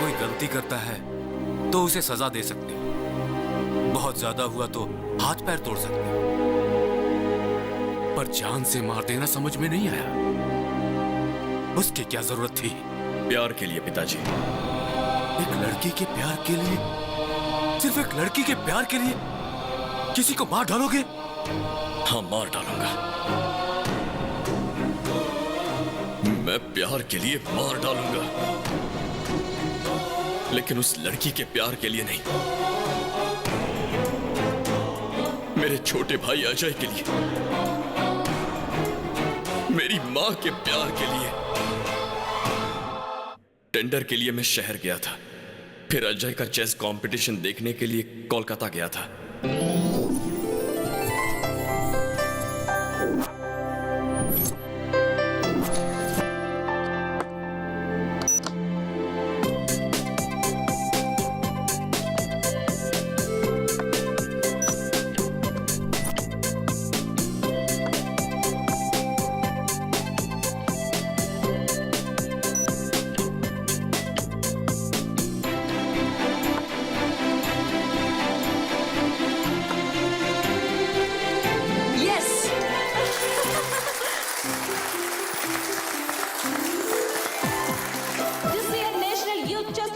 S6: कोई गलती करता है तो उसे सजा दे सकते हो, बहुत ज्यादा हुआ तो हाथ पैर तोड़ सकते हो, पर जान से मार देना समझ में नहीं आया। उसकी क्या जरूरत थी?
S10: प्यार के लिए पिताजी।
S6: एक लड़की के प्यार के लिए, सिर्फ एक लड़की के प्यार के लिए किसी को मार डालोगे?
S10: हाँ, मार डालूंगा। मैं प्यार के लिए मार डालूंगा, लेकिन उस लड़की के प्यार के लिए नहीं, मेरे छोटे भाई अजय के लिए, मेरी मां के प्यार के लिए। टेंडर के लिए मैं शहर गया था, फिर अजय का चेस कंपटीशन देखने के लिए कोलकाता गया था।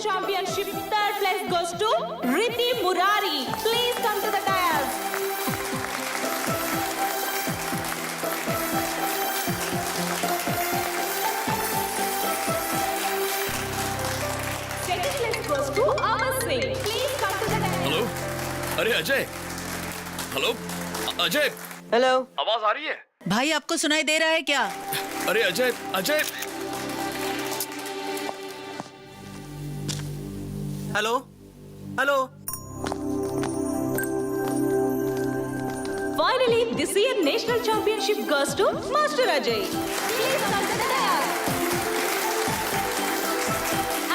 S11: Championship third place goes to Riti Murari. Please come to the dais. Second place goes to Amar Singh. Please come to the dais.
S10: Hello, अरे अजय। हेलो अजय।
S19: हेलो,
S10: आवाज आ रही है?
S19: भाई आपको सुनाई दे रहा है क्या?
S10: अरे Ajay, Ajay.
S12: Hello hello.
S11: Finally, this year national championship goes to Master Ajay. Please come to the dais.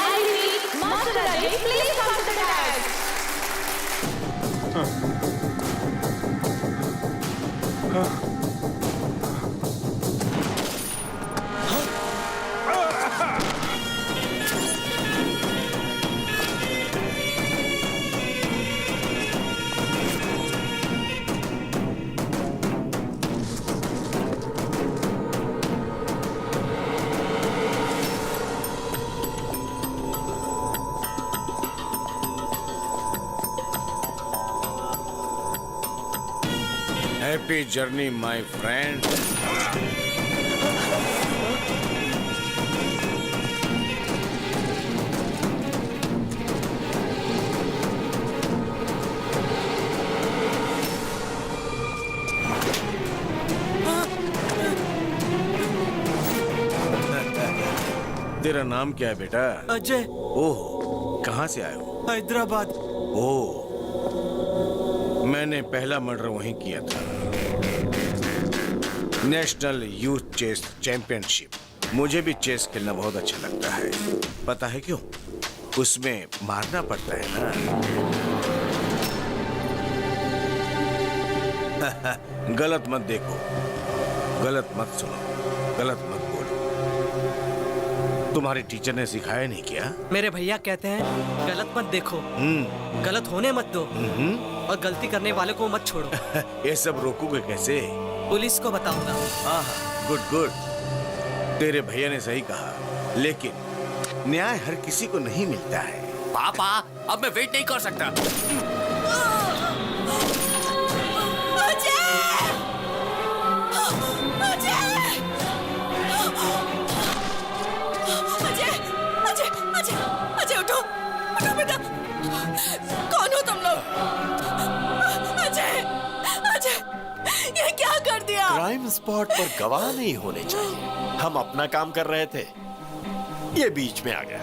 S11: I repeat, Master Ajay, please come to the dais.
S4: Happy journey my friend. तेरा नाम क्या है बेटा?
S12: अजय।
S4: ओह, कहाँ से आए हो?
S12: हैदराबाद।
S4: ओह, मैंने पहला मर्डर वहीं किया था। National youth chess championship. मुझे भी चेस खेलना बहुत अच्छा लगता है। पता है क्यों? उसमें मारना पड़ता है ना। गलत मत देखो, गलत मत सुनो, गलत मत बोलो। तुम्हारे टीचर ने सिखाया नहीं क्या?
S12: मेरे भैया कहते हैं गलत मत देखो, गलत होने मत दो, और गलती करने वाले को मत छोड़ो।
S4: ये सब रोकोगे कैसे?
S12: पुलिस को बताऊंगा।
S4: गुड गुड, तेरे भैया ने सही कहा, लेकिन न्याय हर किसी को नहीं मिलता है।
S2: पापा, अब मैं वेट नहीं कर सकता।
S16: अजय! उठो उठो बेटा। कौन हो तुम लोग? अजय, अजय, ये क्या कर दिया?
S21: क्राइम स्पॉट पर गवाह नहीं होने चाहिए। हम अपना काम कर रहे थे, ये बीच में आ गया,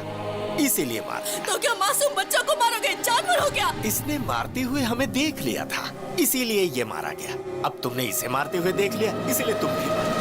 S21: इसीलिए मारा।
S16: तो क्या मासूम बच्चों को मारोगे? जानवर हो क्या?
S21: इसने मारते हुए हमें देख लिया था, इसीलिए ये मारा गया। अब तुमने इसे मारते हुए देख लिया, इसीलिए तुम भी मारा।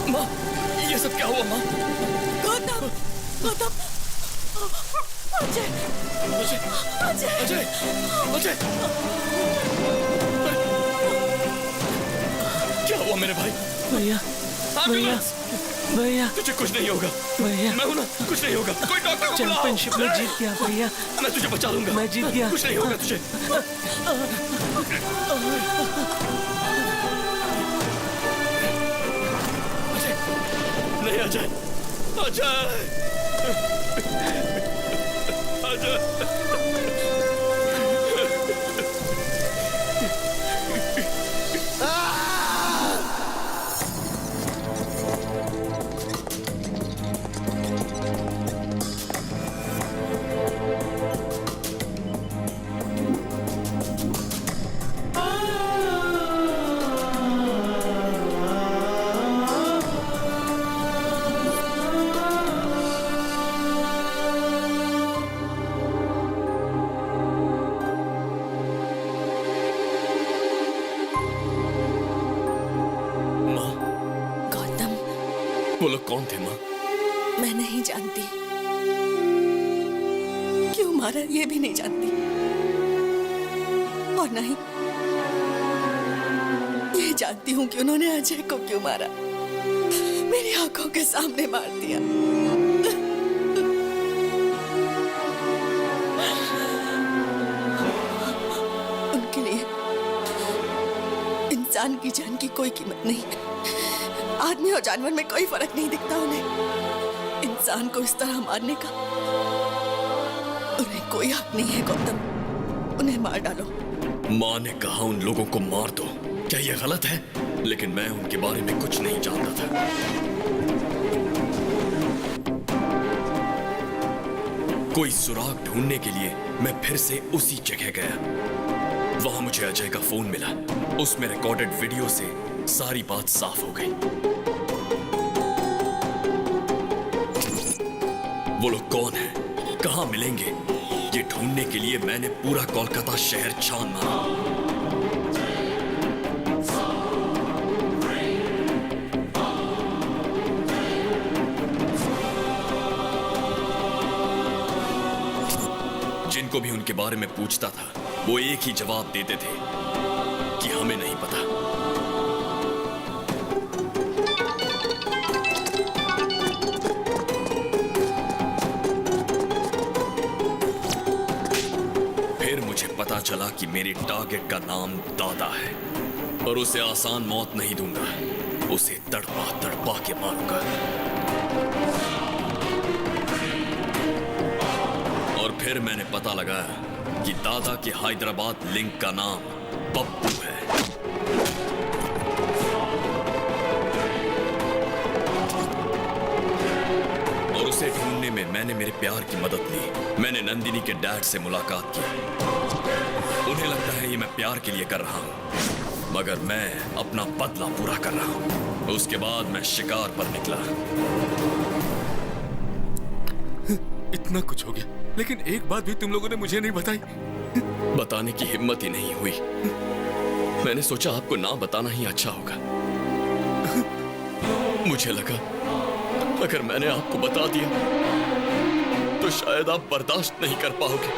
S10: माँ, ये सब क्या हुआ माँ?
S16: गौतम, गौतम, अजय,
S10: अजय,
S16: अजय,
S10: अजय, अजय, क्या हुआ मेरे भाई?
S1: भैया, भैया, भैया,
S10: तुझे कुछ नहीं होगा।
S1: भैया,
S10: मैं हूं ना, कुछ नहीं होगा। कोई डॉक्टर को बुलाओ।
S1: चैंपियनशिप में जीत गया भैया।
S10: मैं तुझे बचा लूंगा।
S1: मैं जीत गया।
S10: कुछ नहीं होगा तुझे। नहीं अजय, अजय, अजय। वो लोग कौन थे माँ?
S16: मैं नहीं जानती, क्यों मारा ये भी नहीं जानती, और नहीं ये जानती हूँ कि उन्होंने अजय को क्यों मारा। मेरी आंखों के सामने मार दिया। उनके लिए इंसान की जान की कोई कीमत नहीं। आदमी और जानवर में कोई फर्क नहीं दिखता उन्हें। इंसान को इस तरह मारने का उन्हें कोई हक नहीं है। गौतम, उन्हें मार डालो।
S10: माँ ने कहा उन लोगों को मार दो। क्या ये गलत है? लेकिन मैं उनके बारे में कुछ नहीं जानता था। कोई सुराग ढूंढने के लिए मैं फिर से उसी जगह गया। वहां मुझे अजय का फोन मिला। उसमें रिकॉर्डेड वीडियो से सारी बात साफ हो गई। वो लोग कौन हैं? कहां मिलेंगे? ये ढूंढने के लिए मैंने पूरा कोलकाता शहर छान मारा। जिनको भी उनके बारे में पूछता था, वो एक ही जवाब देते थे कि हमें नहीं पता। पता चला कि मेरे टारगेट का नाम दादा है और उसे आसान मौत नहीं दूंगा। उसे तड़पा तड़पा के मारूंगा। और फिर मैंने पता लगाया कि दादा के हैदराबाद लिंक का नाम पप्पू है। और उसे ढूंढने में मैंने मेरे प्यार की मदद ली। मैंने नंदिनी के डैड से मुलाकात की। उन्हें लगता है ये मैं प्यार के लिए कर रहा हूं, मगर मैं अपना बदला पूरा कर रहा हूं। उसके बाद मैं शिकार पर निकला।
S2: इतना कुछ हो गया, लेकिन एक बात भी तुम लोगों ने मुझे नहीं बताई।
S10: बताने की हिम्मत ही नहीं हुई। मैंने सोचा आपको ना बताना ही अच्छा होगा। मुझे लगा अगर मैंने आपको बता दिया तो शायद आप बर्दाश्त नहीं कर पाओगे।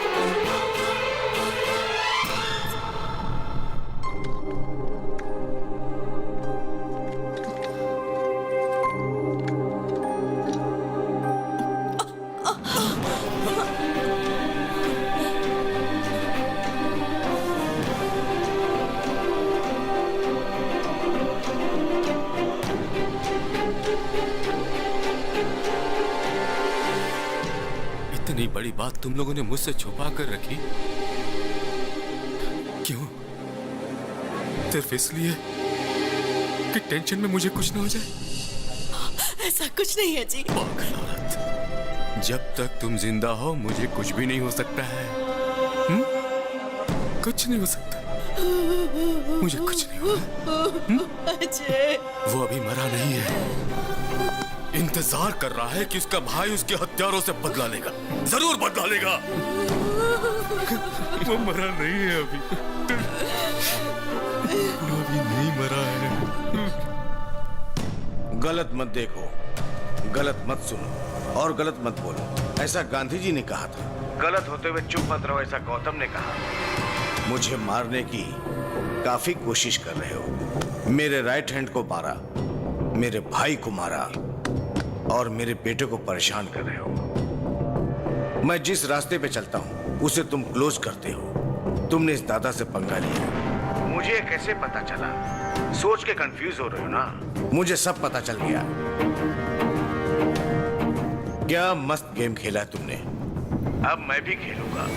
S5: इतनी बड़ी बात तुम लोगों ने मुझसे छुपा कर रखी क्यों? सिर्फ इसलिए कि टेंशन में मुझे कुछ ना हो जाए?
S16: ऐसा कुछ नहीं है जी।
S5: जब तक तुम जिंदा हो मुझे कुछ भी नहीं हो सकता है। कुछ नहीं हो सकता, मुझे कुछ नहीं होगा।
S16: अजय,
S5: वो अभी मरा नहीं है, इंतजार कर रहा है कि उसका भाई उसके हथियारों से बदला लेगा। जरूर बदला लेगा। वो मरा नहीं है अभी, वो अभी नहीं मरा है।
S4: गलत मत देखो, गलत मत सुनो और गलत मत बोलो, ऐसा गांधी जी ने कहा था। गलत होते हुए चुप मत रहो, ऐसा गौतम ने कहा। मुझे मारने की काफी कोशिश कर रहे हो। मेरे राइट हैंड को मारा, मेरे भाई को मारा और मेरे बेटे को परेशान कर रहे हो। मैं जिस रास्ते पे चलता हूं उसे तुम क्लोज करते हो। तुमने इस दादा से पंगा लिया। मुझे कैसे पता चला? सोच के कंफ्यूज हो रहे हो ना? मुझे सब पता चल गया। क्या मस्त गेम खेला है तुमने। अब मैं भी खेलूंगा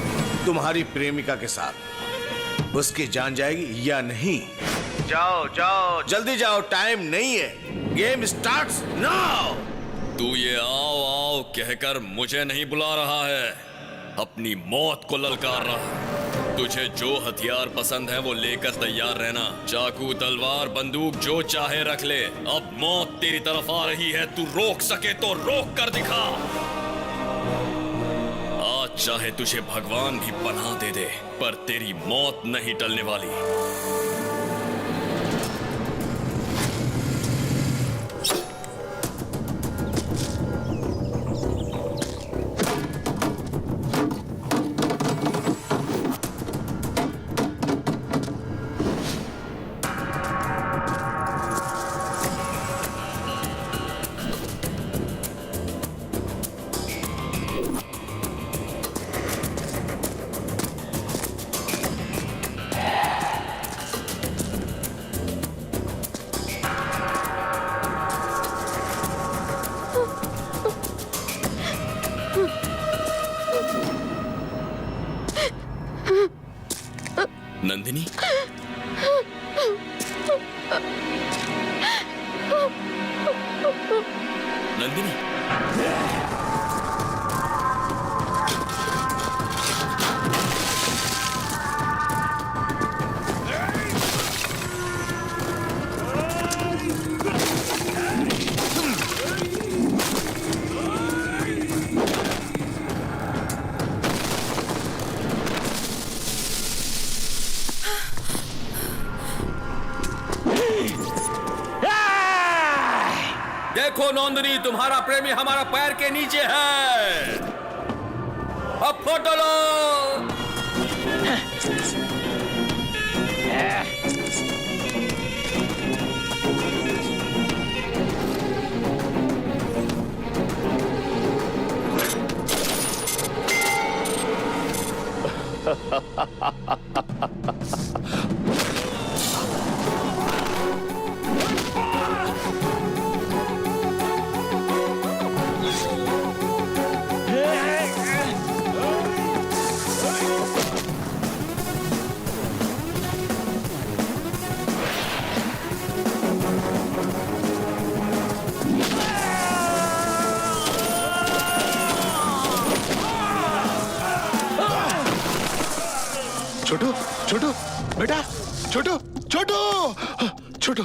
S4: तुम्हारी प्रेमिका के साथ। उसकी जान जाएगी या नहीं? जाओ जाओ, जल्दी जाओ, टाइम नहीं है। Game starts now.
S10: तू ये आओ आओ कहकर मुझे नहीं बुला रहा है, अपनी मौत को ललकार रहा है। तुझे जो हथियार पसंद है वो लेकर तैयार रहना। चाकू, तलवार, बंदूक जो चाहे रख ले। अब मौत तेरी तरफ आ रही है, तू रोक सके तो रोक कर दिखा। आज चाहे तुझे भगवान भी पनाह दे दे, पर तेरी मौत नहीं टलने वाली। नंदिनी, नंदिनी, देखो नंदिनी, तुम्हारा प्रेमी हमारा पैर के नीचे है। अब फोटो लो।
S18: छोटू, छोटू, बेटा, छोटू, छोटू, छोटू।